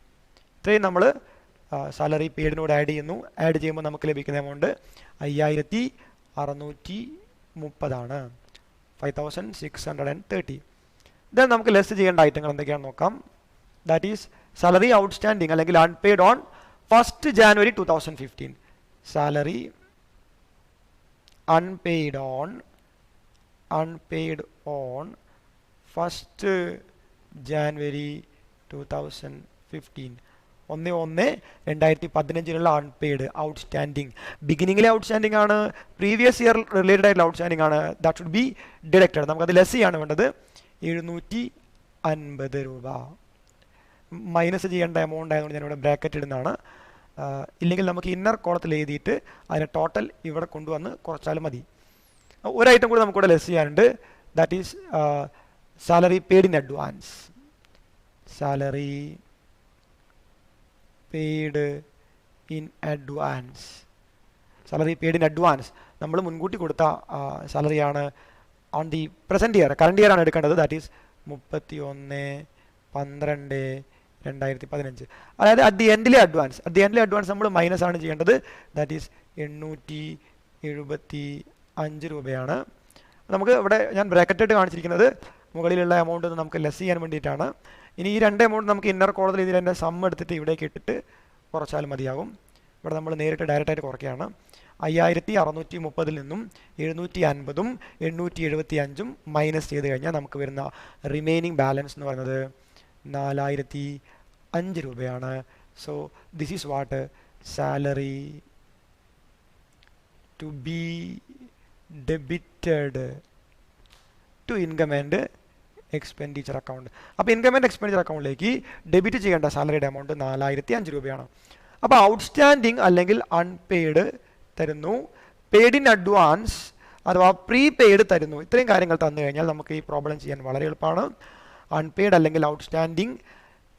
ഇത്രയും നമ്മൾ സാലറി പെയ്ഡിനോട് ആഡ് ചെയ്യുന്നു. ആഡ് ചെയ്യുമ്പോൾ നമുക്ക് ലഭിക്കുന്ന എമൗണ്ട് 5630 5630. ദെൻ നമുക്ക് ലെസ് ചെയ്യേണ്ട ഐറ്റങ്ങൾ എന്തൊക്കെയാണെന്ന് നോക്കാം. ദാറ്റ് ഈസ് സാലറി ഔട്ട്സ്റ്റാൻഡിങ് അല്ലെങ്കിൽ unpaid on 1st January 2015. Salary unpaid on 1st January 2015. 1/1/2015 unpaid outstanding. ബിഗിനിങ്ങിലെ ഔട്ട്സ്റ്റാൻഡിങ് ആണ്, പ്രീവിയസ് ഇയർ റിലേറ്റഡ് ആയിട്ടുള്ള ഔട്ട്സ്റ്റാൻഡിങ് ആണ്. That should be deducted. നമുക്കത് ലെസ് ചെയ്യാണ് വേണ്ടത്. 750 രൂപ. മൈനസ് ചെയ്യേണ്ട എമൗണ്ട് ആയതുകൊണ്ട് ഞാനിവിടെ ബ്രാക്കറ്റ് ഇടുന്നതാണ്. ഇല്ലെങ്കിൽ നമുക്ക് ഇന്നർ കോളത്തിൽ എഴുതിയിട്ട് അതിനെ ടോട്ടൽ ഇവിടെ കൊണ്ടുവന്ന് കുറച്ചാലും മതി. ഒരു ഐറ്റം കൂടി നമുക്കിവിടെ ലെസ് ചെയ്യാനുണ്ട്. That is salary paid in advance. Salary paid in advance. Salary paid in advance നമ്മൾ മുൻകൂട്ടി കൊടുത്ത സാലറിയാണ്. On the present year, current year ആണ് എടുക്കേണ്ടത്. That is 31/12/2015. അതായത് അറ്റ് ദി എൻഡിലെ അഡ്വാൻസ്. അറ്റ് ദി എൻഡിലെ അഡ്വാൻസ് നമ്മൾ മൈനസ് ആണ് ചെയ്യേണ്ടത്. ദാറ്റ് ഈസ് 875 രൂപയാണ്. നമുക്ക് ഇവിടെ ഞാൻ ബ്രാക്കറ്റായിട്ട് കാണിച്ചിരിക്കുന്നത് മുകളിലുള്ള എമൗണ്ട് നമുക്ക് ലെസ് ചെയ്യാൻ വേണ്ടിയിട്ടാണ്. ഇനി ഈ രണ്ട് എമൗണ്ട് നമുക്ക് ഇന്നർ കോളത്തിൽ ഇതിൽ എൻ്റെ സം എടുത്തിട്ട് ഇവിടേക്ക് ഇട്ടിട്ട് കുറച്ചാൽ മതിയാകും. ഇവിടെ നമ്മൾ നേരിട്ട് ഡയറക്റ്റായിട്ട് കുറയ്ക്കുകയാണ്. 5630 നിന്നും 750 875 മൈനസ് ചെയ്ത് കഴിഞ്ഞാൽ നമുക്ക് വരുന്ന റിമൈനിങ് ബാലൻസ് എന്ന് പറയുന്നത് 4005 രൂപയാണ്. So this is what salary to be debited to income and expenditure account. അപ്പോൾ ഇൻകം ആൻഡ് എക്സ്പെൻഡിച്ചർ അക്കൗണ്ടിലേക്ക് ഡെബിറ്റ് ചെയ്യേണ്ട സാലറിയുടെ എമൗണ്ട് 4005 രൂപയാണ്. അപ്പോൾ ഔട്ട്സ്റ്റാൻഡിങ് അല്ലെങ്കിൽ അൺപെയ്ഡ് തരുന്നു, പെയ്ഡ് ഇൻ അഡ്വാൻസ് അഥവാ പ്രീപെയ്ഡ് തരുന്നു. ഇത്രയും കാര്യങ്ങൾ തന്നു കഴിഞ്ഞാൽ നമുക്ക് ഈ പ്രോബ്ലം ചെയ്യാൻ വളരെ എളുപ്പമാണ്. അൺപെയ്ഡ് അല്ലെങ്കിൽ ഔട്ട്സ്റ്റാൻഡിങ്,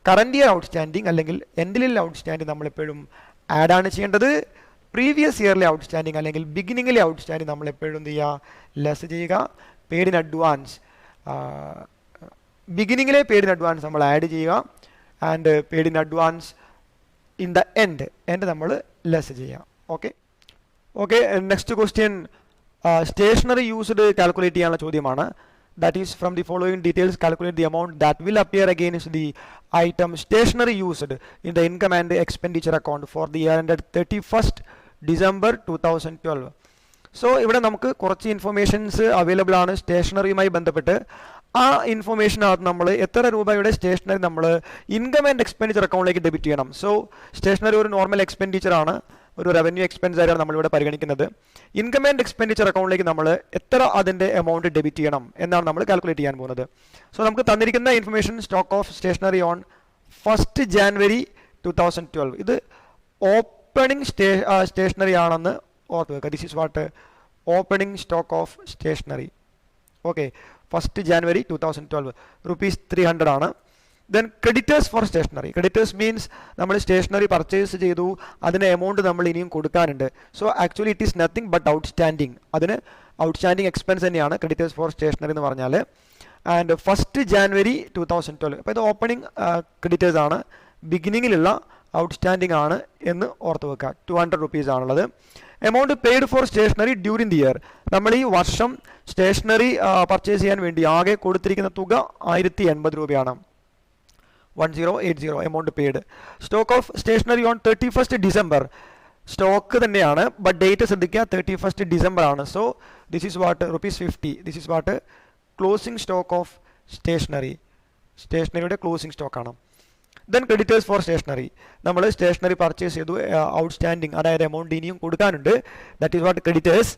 കറണ്ട് ഇയർ ഔട്ട്സ്റ്റാൻഡിങ് അല്ലെങ്കിൽ എൻഡിലെ ഔട്ട്സ്റ്റാൻഡിങ് നമ്മളെപ്പോഴും ആഡാണ് ചെയ്യേണ്ടത്. പ്രീവിയസ് ഇയറിലെ ഔട്ട്സ്റ്റാൻഡിങ് അല്ലെങ്കിൽ ബിഗിനിങ്ങിലെ ഔട്ട്സ്റ്റാൻഡിങ് നമ്മളെപ്പോഴും എന്ത് ചെയ്യുക, ലെസ് ചെയ്യുക. പെയ്ഡ് ഇൻ അഡ്വാൻസ് ബിഗിനിങ്ങിലെ പെയ്ഡ് ഇൻ അഡ്വാൻസ് നമ്മൾ ആഡ് ചെയ്യുക and paid in advance in the end നമ്മൾ ലെസ് ചെയ്യാം. Okay okay next question stationery used calculate ചെയ്യാനുള്ള ചോദ്യമാണ്. That is, from the following details calculate the amount that will appear against the item stationery used in the income and expenditure account for the year ended 31st December 2012. So ഇവിടെ നമുക്ക് കുറച്ച് informations available ആണ് സ്റ്റേഷനറിയുമായി ബന്ധപ്പെട്ട്. ആ ഇൻഫർമേഷനകത്ത് നമ്മൾ എത്ര രൂപയുടെ stationery നമ്മൾ ഇൻകം ആൻഡ് എക്സ്പെൻഡിച്ചർ അക്കൗണ്ടിലേക്ക് ഡെബിറ്റ് ചെയ്യണം. സോ സ്റ്റേഷനറി ഒരു നോർമൽ എക്സ്പെൻഡിച്ചർ ആണ്, ഒരു റവന്യൂ എക്സ്പെൻസ് ആയിട്ടാണ് നമ്മളിവിടെ പരിഗണിക്കുന്നത്. ഇൻകം ആൻഡ് എക്സ്പെൻഡിച്ചർ അക്കൗണ്ടിലേക്ക് നമ്മൾ എത്ര അതിൻ്റെ എമൗണ്ട് ഡെബിറ്റ് ചെയ്യണം എന്നാണ് നമ്മൾ കാൽക്കുലേറ്റ് ചെയ്യാൻ പോകുന്നത്. സോ നമുക്ക് തന്നിരിക്കുന്ന information stock of stationery on 1st January 2012. ഇത് ഓപ്പണിംഗ് സ്റ്റേഷനറി ആണെന്ന് ഓർത്ത് വെക്കുക. This is what opening stock of stationery. Okay 1st January 2012 rupees 300 ആണ്. Then creditors for stationery. Creditors means നമ്മൾ സ്റ്റേഷനറി പർച്ചേസ് ചെയ്തു, അതിന് എമൗണ്ട് നമ്മൾ ഇനിയും കൊടുക്കാനുണ്ട്. So actually it is nothing but outstanding. അതിന് ഔട്ട്സ്റ്റാൻഡിങ് എക്സ്പെൻസ് തന്നെയാണ് ക്രെഡിറ്റേഴ്സ് ഫോർ സ്റ്റേഷനറി എന്ന് പറഞ്ഞാൽ. ആൻഡ് 1st January 2012 അപ്പോൾ ഇത് ഓപ്പണിംഗ് ക്രെഡിറ്റേഴ്സ് ആണ്, ബിഗിനിങ്ങിലുള്ള ഔട്ട്സ്റ്റാൻഡിങ് ആണ് എന്ന് ഓർത്ത് വെക്കുക. 200 rupees ആണുള്ളത്. Amount paid for stationery during the year. നമ്മൾ ഈ വർഷം സ്റ്റേഷനറി പർച്ചേസ് ചെയ്യാൻ വേണ്ടി ആകെ കൊടുത്തിരിക്കുന്ന തുക 1080 രൂപയാണ്. 1080 amount paid. Stock of stationery on 31st December. Stock തന്നെയാണ് ബട്ട് ഡേറ്റ് ശ്രദ്ധിക്കുക 31st December ആണ്. So this is what ₹50. This is what closing stock of stationery. സ്റ്റേഷനറിയുടെ ക്ലോസിംഗ് സ്റ്റോക്കാണ്. Then creditors for stationery. നമ്മൾ സ്റ്റേഷനറി പർച്ചേസ് ചെയ്തു, outstanding അതായത് amount ഇനിയും കൊടുക്കാനുണ്ട്. That is what creditors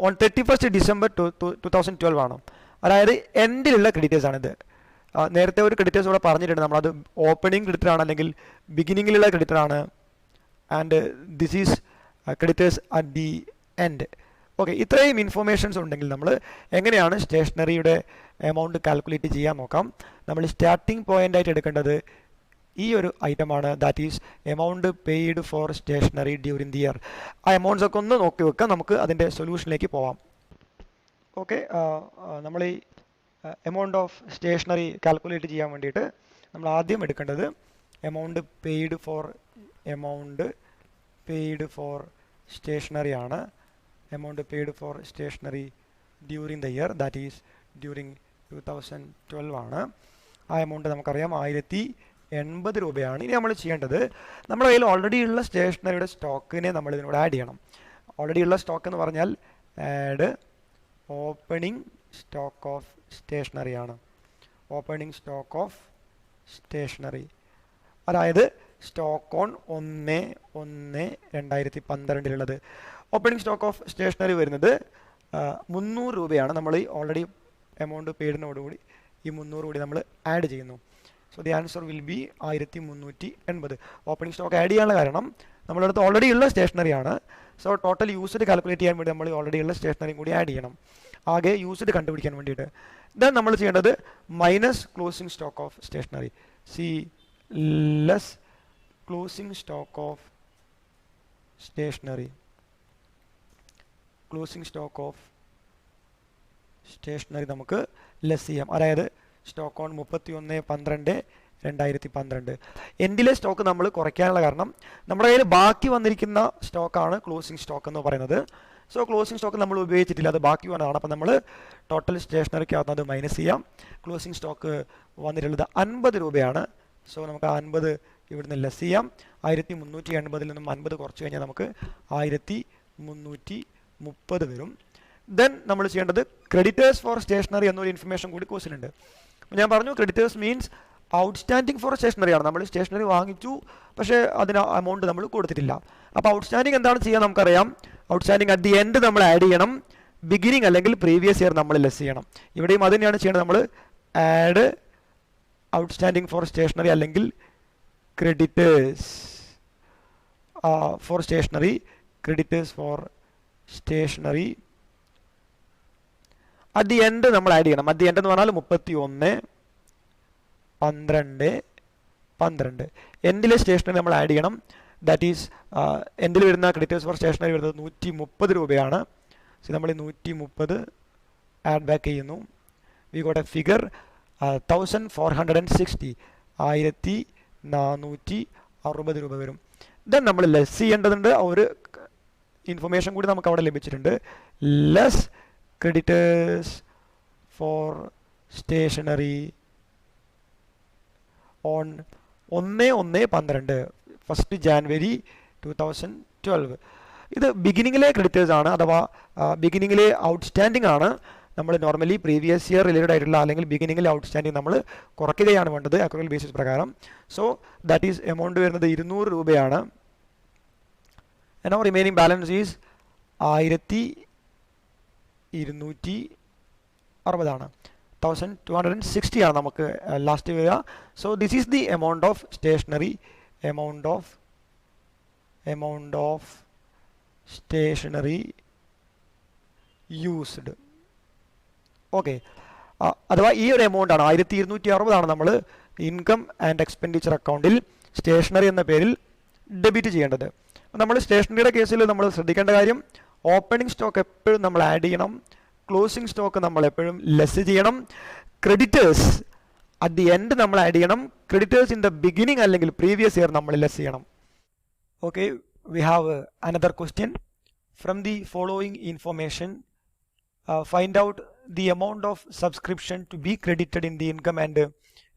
on 31st December 2012 ആണ്. അതായത് എൻഡിലുള്ള ക്രെഡിറ്റേഴ്സ് ആണിത്. നേരത്തെ ഒരു ക്രെഡിറ്റേഴ്സ് ഇവിടെ പറഞ്ഞിട്ടുണ്ട്, നമ്മളത് ഓപ്പണിംഗ് ക്രെഡിറ്റർ ആണ് അല്ലെങ്കിൽ ബിഗിനിങ്ങിലുള്ള ക്രെഡിറ്റർ ആണ്. And this is creditors at the end. Okay ഇത്രയും ഇൻഫർമേഷൻസ് ഉണ്ടെങ്കിൽ നമ്മൾ എങ്ങനെയാണ് സ്റ്റേഷനറിയുടെ എമൗണ്ട് കാൽക്കുലേറ്റ് ചെയ്യാൻ നോക്കാം. നമ്മൾ സ്റ്റാർട്ടിംഗ് പോയിന്റ് ആയിട്ട് എടുക്കേണ്ടത് ഈ ഒരു ഐറ്റമാണ്. That is amount paid for stationery during the year. ആ എമൗണ്ട്സ് ഒക്കെ ഒന്ന് നോക്കി വെക്കാം, നമുക്ക് അതിൻ്റെ സൊല്യൂഷനിലേക്ക് പോവാം. ഓക്കെ നമ്മൾ ഈ എമൗണ്ട് ഓഫ് സ്റ്റേഷനറി കാൽക്കുലേറ്റ് ചെയ്യാൻ വേണ്ടിയിട്ട് നമ്മൾ ആദ്യം എടുക്കേണ്ടത് എമൗണ്ട് പെയ്ഡ് ഫോർ സ്റ്റേഷനറി ആണ്. Amount paid for stationery during the year that is during 2012 ആണ്. ആ എമൗണ്ട് നമുക്കറിയാം 1080 രൂപയാണ്. ഇനി നമ്മൾ ചെയ്യേണ്ടത് നമ്മുടെ കയ്യിൽ ഓൾറെഡി ഉള്ള സ്റ്റേഷനറിയുടെ സ്റ്റോക്കിനെ നമ്മൾ ഇതിനോട് ആഡ് ചെയ്യണം. ഓൾറെഡി ഉള്ള സ്റ്റോക്ക് എന്ന് പറഞ്ഞാൽ add opening stock of stationery ആണ്. ഓപ്പണിംഗ് സ്റ്റോക്ക് ഓഫ് സ്റ്റേഷനറി അതായത് stock on 1/1/2012 opening stock of stationery വരുന്നത് 300 രൂപയാണ്. നമ്മൾ ഈ ഓൾറെഡി എമൗണ്ട് പെയ്ഡിനോടുകൂടി ഈ 300 കൂടി നമ്മൾ ആഡ് ചെയ്യുന്നു. So the answer will be 1380. Opening stock add ചെയ്യാനുള്ള കാരണം നമ്മുടെ അടുത്ത് ഓൾറെഡി ഉള്ള സ്റ്റേഷനറി ആണ്. സോ ടോട്ടൽ യൂസ്ഡ് കാൽക്കുലേറ്റ് ചെയ്യാൻ വേണ്ടി നമ്മൾ ഓൾറെഡി ഉള്ള സ്റ്റേഷനറിയും കൂടി ആഡ് ചെയ്യണം, ആകെ യൂസ്ഡ് കണ്ടുപിടിക്കാൻ വേണ്ടിയിട്ട്. ദെൻ നമ്മൾ ചെയ്യേണ്ടത് minus closing stock of stationery. C less closing stock of stationery. Closing stock of stationery നമുക്ക് ലെസ് ചെയ്യാം. അതായത് സ്റ്റോക്ക് ഓൺ 31/12/2012. എൻഡിലെ സ്റ്റോക്ക് നമ്മൾ കുറയ്ക്കാനുള്ള കാരണം നമ്മുടെ കയ്യിൽ ബാക്കി വന്നിരിക്കുന്ന സ്റ്റോക്കാണ് ക്ലോസിംഗ് സ്റ്റോക്ക് എന്ന് പറയുന്നത്. സോ ക്ലോസിംഗ് സ്റ്റോക്ക് നമ്മൾ ഉപയോഗിച്ചിട്ടില്ല, അത് ബാക്കി വന്നതാണ്. അപ്പം നമ്മൾ ടോട്ടൽ സ്റ്റേഷനറിക്കകത്ത് അത് മൈനസ് ചെയ്യാം. ക്ലോസിംഗ് സ്റ്റോക്ക് വന്നിട്ടുള്ളത് 50 രൂപയാണ്. സോ നമുക്ക് 50 ഇവിടുന്ന് ലെസ് ചെയ്യാം. 1380 നിന്നും 50 കുറച്ച് കഴിഞ്ഞാൽ നമുക്ക് 1330 വരും. ദെൻ നമ്മൾ ചെയ്യേണ്ടത് ക്രെഡിറ്റേഴ്സ് ഫോർ സ്റ്റേഷനറി എന്നൊരു ഇൻഫർമേഷൻ കൂടി ക്വസ്റ്റ്യൻ ഉണ്ട്. ഞാൻ പറഞ്ഞു creditors means outstanding for stationery ആണ്. നമ്മൾ സ്റ്റേഷനറി വാങ്ങിച്ചു, പക്ഷേ അതിന് എമൗണ്ട് നമ്മൾ കൊടുത്തിട്ടില്ല. അപ്പോൾ ഔട്ട്സ്റ്റാൻഡിങ് എന്താണ് ചെയ്യുക നമുക്കറിയാം. ഔട്ട്സ്റ്റാൻഡിങ് അറ്റ് ദി എൻഡ് നമ്മൾ ആഡ് ചെയ്യണം, ബിഗിനിങ് അല്ലെങ്കിൽ പ്രീവിയസ് ഇയർ നമ്മൾ ലെസ് ചെയ്യണം. ഇവിടെയും അത് തന്നെയാണ് ചെയ്യേണ്ടത്. നമ്മൾ ആഡ് ഔട്ട്സ്റ്റാൻഡിങ് ഫോർ സ്റ്റേഷനറി അല്ലെങ്കിൽ creditors for stationery. Creditors for stationery at the end നമ്മൾ ആഡ് ചെയ്യണം. അറ്റ് ദി എൻഡ് എന്ന് പറഞ്ഞാൽ 31/12/12 എൻഡിലെ സ്റ്റേഷനറി നമ്മൾ ആഡ് ചെയ്യണം. ദാറ്റ് ഈസ് എൻഡിൽ വരുന്ന ക്രെഡിറ്റേഴ്സ് ഫോർ സ്റ്റേഷനറി വരുന്നത് 130 രൂപയാണ്. സോ നമ്മൾ 130 ആഡ് ബാക്ക് ചെയ്യുന്നു. വി ഗോട്ട് എ ഫിഗർ 1460 1460 രൂപ വരും. ദെൻ നമ്മൾ ലെസ് ചെയ്യേണ്ടതുണ്ട്, ഒരു ഇൻഫർമേഷൻ കൂടി നമുക്ക് അവിടെ ലഭിച്ചിട്ടുണ്ട്. Less creditors for stationery on 1/1/12 1st January 2012. ഇത് ബിഗിനിങ്ങിലെ ക്രെഡിറ്റേഴ്സ് ആണ്, അഥവാ ബിഗിനിങ്ങിലെ ഔട്ട്സ്റ്റാൻഡിംഗ് ആണ്. നമ്മൾ നോർമലി പ്രീവിയസ് ഇയർ റിലേറ്റഡ് ആയിട്ടുള്ള അല്ലെങ്കിൽ ബിഗിനിങ്ങിലെ ഔട്ട്സ്റ്റാൻഡിംഗ് നമ്മൾ കുറയ്ക്കുകയാണ് വേണ്ടത് അക്രൂവൽ ബേസിസ് പ്രകാരം. സോ ദാറ്റ് ഈസ് എമൗണ്ട് വരുന്നത് 200 രൂപയാണ്. ആൻഡ് റിമൈനിങ് ബാലൻസ് ഈസ് 1260 ആണ്. 1260 ആണ് നമുക്ക് ലാസ്റ്റ് വരിക. So this is the amount of stationery stationery used. Okay, അഥവാ ഈ ഒരു എമൗണ്ട് ആണ് 1260 ആണ് നമ്മൾ ഇൻകം ആൻഡ് എക്സ്പെൻഡിച്ചർ അക്കൗണ്ടിൽ സ്റ്റേഷനറി എന്ന പേരിൽ ഡെബിറ്റ് ചെയ്യേണ്ടത്. നമ്മൾ സ്റ്റേഷനറിയുടെ കേസിൽ നമ്മൾ ശ്രദ്ധിക്കേണ്ട കാര്യം, ഓപ്പണിംഗ് സ്റ്റോക്ക് എപ്പോഴും നമ്മൾ ആഡ് ചെയ്യണം, ക്ലോസിംഗ് സ്റ്റോക്ക് നമ്മൾ എപ്പോഴും ലെസ് ചെയ്യണം, ക്രെഡിറ്റേഴ്സ് അറ്റ് ദി എൻഡ് നമ്മൾ ആഡ് ചെയ്യണം, ക്രെഡിറ്റേഴ്സ് ഇൻ ദ ബിഗിനിങ് അല്ലെങ്കിൽ പ്രീവിയസ് ഇയർ നമ്മൾ ലെസ് ചെയ്യണം. Okay, we have another question. From the following information, find out the amount of subscription to be credited in the income and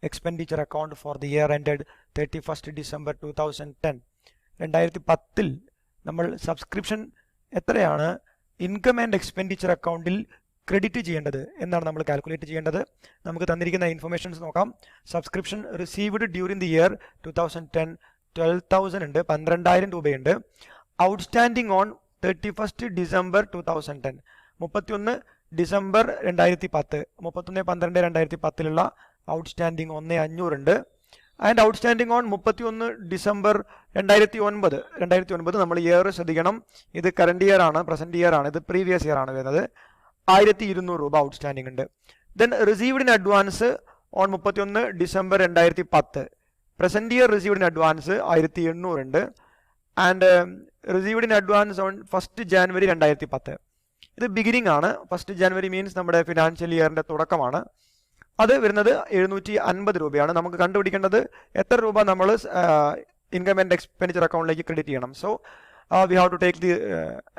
expenditure account for the year ended 31st December 2010. 2010 നമ്മൾ subscription എത്രയാണ് income and expenditure അക്കൗണ്ടിൽ credit ചെയ്യേണ്ടത് എന്നാണ് നമ്മൾ calculate ചെയ്യേണ്ടത്. നമുക്ക് തന്നിരിക്കുന്ന informations നോക്കാം. Subscription received during the year 2010 12,000 ഉണ്ട്, 12,000 രൂപയുണ്ട്. Outstanding on 31st December 2010 31 December 2010 31/12/2010 outstanding 1,500 ഉണ്ട്. ആൻഡ് ഔട്ട്സ്റ്റാൻഡിംഗ് ഓൺ 31 ഡിസംബർ 2009 നമ്മൾ ഇയർ ശ്രദ്ധിക്കണം, ഇത് കറണ്ട് ഇയർ ആണ്, പ്രസന്റ് ഇയർ ആണ്, ഇത് പ്രീവിയസ് ഇയർ ആണ് വരുന്നത്. 1,200 രൂപ ഔട്ട്സ്റ്റാൻഡിംഗ് ഉണ്ട്. Then received in advance on 31 December 2010 present year received in advance 1,800 ഉണ്ട്. And received in advance on 1st January 2010 ഇത് ബിഗിനിങ് ആണ്. 1st January മീൻസ് നമ്മുടെ ഫിനാൻഷ്യൽ ഇയറിന്റെ തുടക്കമാണ്. അത് വരുന്നത് 750 രൂപയാണ്. നമുക്ക് കണ്ടുപിടിക്കേണ്ടത് എത്ര രൂപ നമ്മൾ ഇൻകം ആൻഡ് എക്സ്പെൻഡിച്ചർ അക്കൗണ്ടിലേക്ക് ക്രെഡിറ്റ് ചെയ്യണം. So we have to take the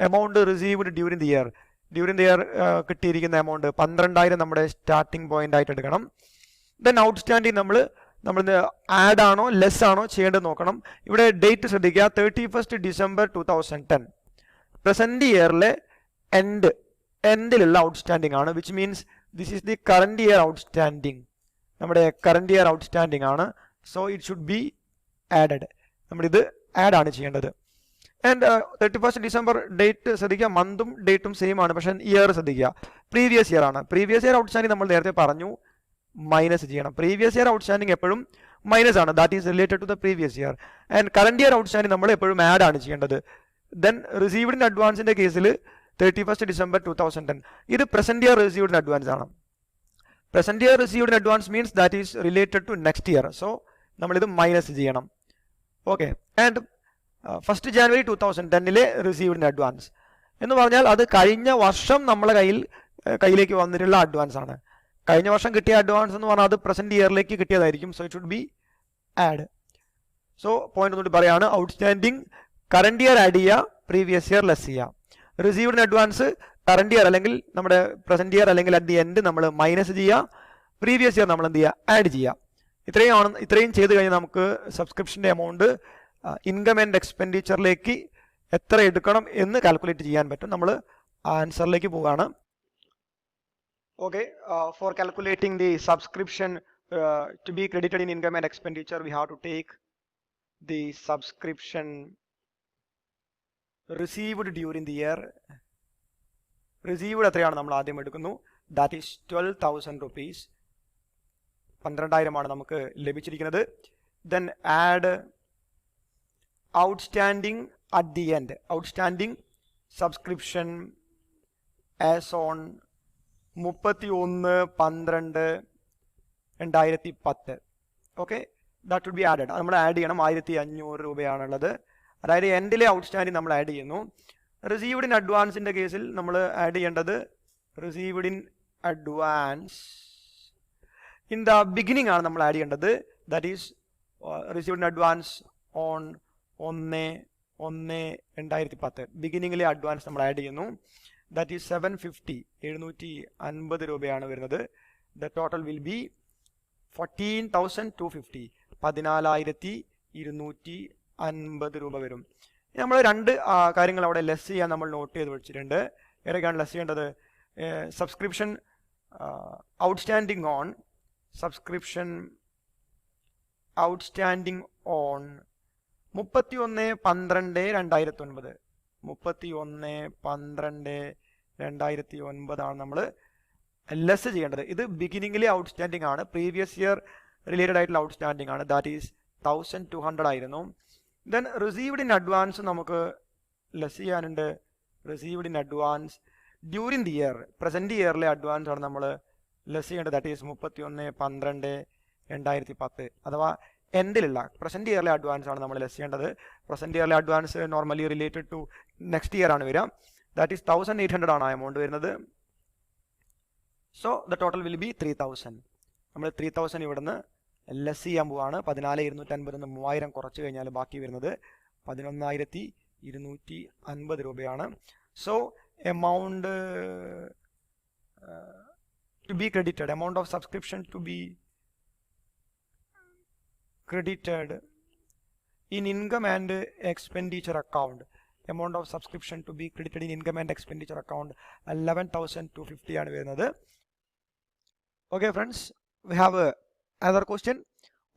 amount received during the year. During the year കിട്ടിയിരിക്കുന്ന എമൗണ്ട് 12,000 നമ്മുടെ സ്റ്റാർട്ടിംഗ് പോയിന്റ് ആയിട്ട് എടുക്കണം. ദെൻ ഔട്ട്സ്റ്റാൻഡിംഗ് നമ്മൾ ആഡ് ആണോ ലെസ് ആണോ ചെയ്യേണ്ടത് നോക്കണം. ഇവിടെ ഡേറ്റ് ശ്രദ്ധിക്കുക, 31st December 2010 പ്രസന്റ് ഇയറിലെ എൻഡിലുള്ള ഔട്ട്സ്റ്റാൻഡിംഗ് ആണ്, which means this is the current year outstanding. നമ്മുടെ കറന്റ് ഇയർ ഔട്ട്സ്റ്റാൻഡിംഗ് ആണ്. So it should be added. നമ്മളിത് ആഡ് ആണ് ചെയ്യേണ്ടത്. ആൻഡ് 31st December ഡേറ്റ് ശ്രദ്ധിക്കുക, മന്തും ഡേറ്റും സെയിം ആണ്, പക്ഷേ ഇയർ ശ്രദ്ധിക്കുക പ്രീവിയസ് ഇയർ ആണ്. പ്രീവിയസ് ഇയർ ഔട്ട്സ്റ്റാൻഡിംഗ് നമ്മൾ നേരത്തെ പറഞ്ഞു മൈനസ് ചെയ്യണം. പ്രീവിയസ് ഇയർ ഔട്ട്സ്റ്റാൻഡിംഗ് എപ്പോഴും മൈനസ് ആണ്, that is related to the previous year. And current year outstanding നമ്മൾ എപ്പോഴും ആഡ് ആണ് ചെയ്യേണ്ടത്. ദെൻ റിസീവ്ഡ് ഇൻ അഡ്വാൻസിന്റെ കേസിൽ 31st December 2010 ഇത് present year received in advance ആണ്. Present year received in advance means that is related to next year. So നമ്മളിത് minus ചെയ്യണം. Okay, and 1st January 2010 received in advance എന്ന് പറഞ്ഞാൽ അത് കഴിഞ്ഞ വർഷം നമ്മളെ കയ്യിലേക്ക് വന്നിട്ടുള്ള അഡ്വാൻസ് ആണ്. കഴിഞ്ഞ വർഷം കിട്ടിയ അഡ്വാൻസ് എന്ന് പറഞ്ഞാൽ അത് പ്രസന്റ് ഇയറിലേക്ക് കിട്ടിയതായിരിക്കും. So it should be add. So point ഒന്നുകൂടി പറയാണ്, ഔട്ട്സ്റ്റാൻഡിംഗ് കറന്റ് ഇയർ ആഡ് ചെയ്യുക, പ്രീവിയസ് ഇയർ ലെസ് ചെയ്യുക. Received in advance current year അല്ലെങ്കിൽ നമ്മുടെ പ്രസന്റ് ഇയർ അല്ലെങ്കിൽ അറ്റ് ദി എൻഡ് നമ്മൾ മൈനസ് ചെയ്യുക, പ്രീവിയസ് ഇയർ നമ്മൾ എന്ത് ചെയ്യുക ആഡ് ചെയ്യുക. ഇത്രയും ചെയ്ത് കഴിഞ്ഞാൽ നമുക്ക് സബ്സ്ക്രിപ്ഷൻ്റെ എമൗണ്ട് ഇൻകം ആൻഡ് എക്സ്പെൻഡിച്ചറിലേക്ക് എത്ര എടുക്കണം എന്ന് കാൽക്കുലേറ്റ് ചെയ്യാൻ പറ്റും. നമ്മൾ ആൻസറിലേക്ക് പോവുകയാണ്. Okay, for calculating the subscription to be credited in income and expenditure, we have to take the subscription received during the year. Received എത്രയാണ് നമ്മൾ ആദ്യം എടുക്കുന്നു, that is 12,000 rupees. 12,000 ആണ് നമുക്ക് ലഭിച്ചിരിക്കുന്നത്. Then add outstanding at the end, outstanding subscription as on 31/12/2010. Okay, that would be added. നമ്മൾ add ചെയ്യണം. 1,500 രൂപയാണുള്ളത്. അതായത് എൻഡിലെ ഔട്ട്സ്റ്റാൻഡിംഗ് നമ്മൾ ആഡ് ചെയ്യുന്നു. റിസീവ്ഡ് ഇൻ അഡ്വാൻസിന്റെ കേസിൽ നമ്മൾ ആഡ് ചെയ്യേണ്ടത് received in advance in the beginning ആണ് നമ്മൾ ആഡ് ചെയ്യേണ്ടത്. That is received in advance on 1/1/2010. ബിഗിനിങ്ങിലെ അഡ്വാൻസ് നമ്മൾ ആഡ് ചെയ്യുന്നു. ദാറ്റ് ഈസ് 750, 750 രൂപയാണ് വരുന്നത്. ദ ടോട്ടൽ വിൽ ബി 14,250, 14,250 രൂപ വരും. നമ്മൾ രണ്ട് കാര്യങ്ങൾ അവിടെ ലെസ് ചെയ്യാൻ നമ്മൾ നോട്ട് ചെയ്ത് വെച്ചിട്ടുണ്ട്. ഏതൊക്കെയാണ് ലെസ് ചെയ്യേണ്ടത്? Subscription outstanding on subscription outstanding on 31/12/2009, 31/12/2009 ആണ് നമ്മൾ ലെസ് ചെയ്യേണ്ടത്. ഇത് ബിഗിനിങ്ങിലെ ഔട്ട്സ്റ്റാൻഡിങ് ആണ്, പ്രീവിയസ് ഇയർ റിലേറ്റഡ് ആയിട്ടുള്ള ഔട്ട്സ്റ്റാൻഡിങ് ആണ്. ദാറ്റ് ഈസ് 1,200 ആയിരുന്നു. ദെൻ റിസീവ്ഡ് ഇൻ അഡ്വാൻസ് നമുക്ക് ലെസ് ചെയ്യാനുണ്ട്. Received in advance during the year, present ഇയറിലെ അഡ്വാൻസ് ആണ് നമ്മൾ ലെസ് ചെയ്യേണ്ടത്. That is 31/12/2010. അഥവാ എൻഡിലുള്ള പ്രസന്റ് ഇയറിലെ അഡ്വാൻസ് ആണ് നമ്മൾ ലെസ് ചെയ്യേണ്ടത്. പ്രസന്റ് ഇയറിലെ advance normally related to next year ആണ് വരിക. ദാറ്റ് ഈസ് 1,800 ആണ് എമൗണ്ട് വരുന്നത്. So the total will be 3,000. നമ്മൾ 3,000 ഇവിടുന്ന് ലെസ് ചെയ്യാൻ പോവാണ്. 14,250 3000 കുറച്ച് കഴിഞ്ഞാൽ ബാക്കി വരുന്നത് 11,250 രൂപയാണ്. So amount to be credited, amount of subscription to be credited in income and expenditure account, amount of subscription to be credited in income and expenditure account 11,250 ആണ് വരുന്നത്. Okay friends, we have another question.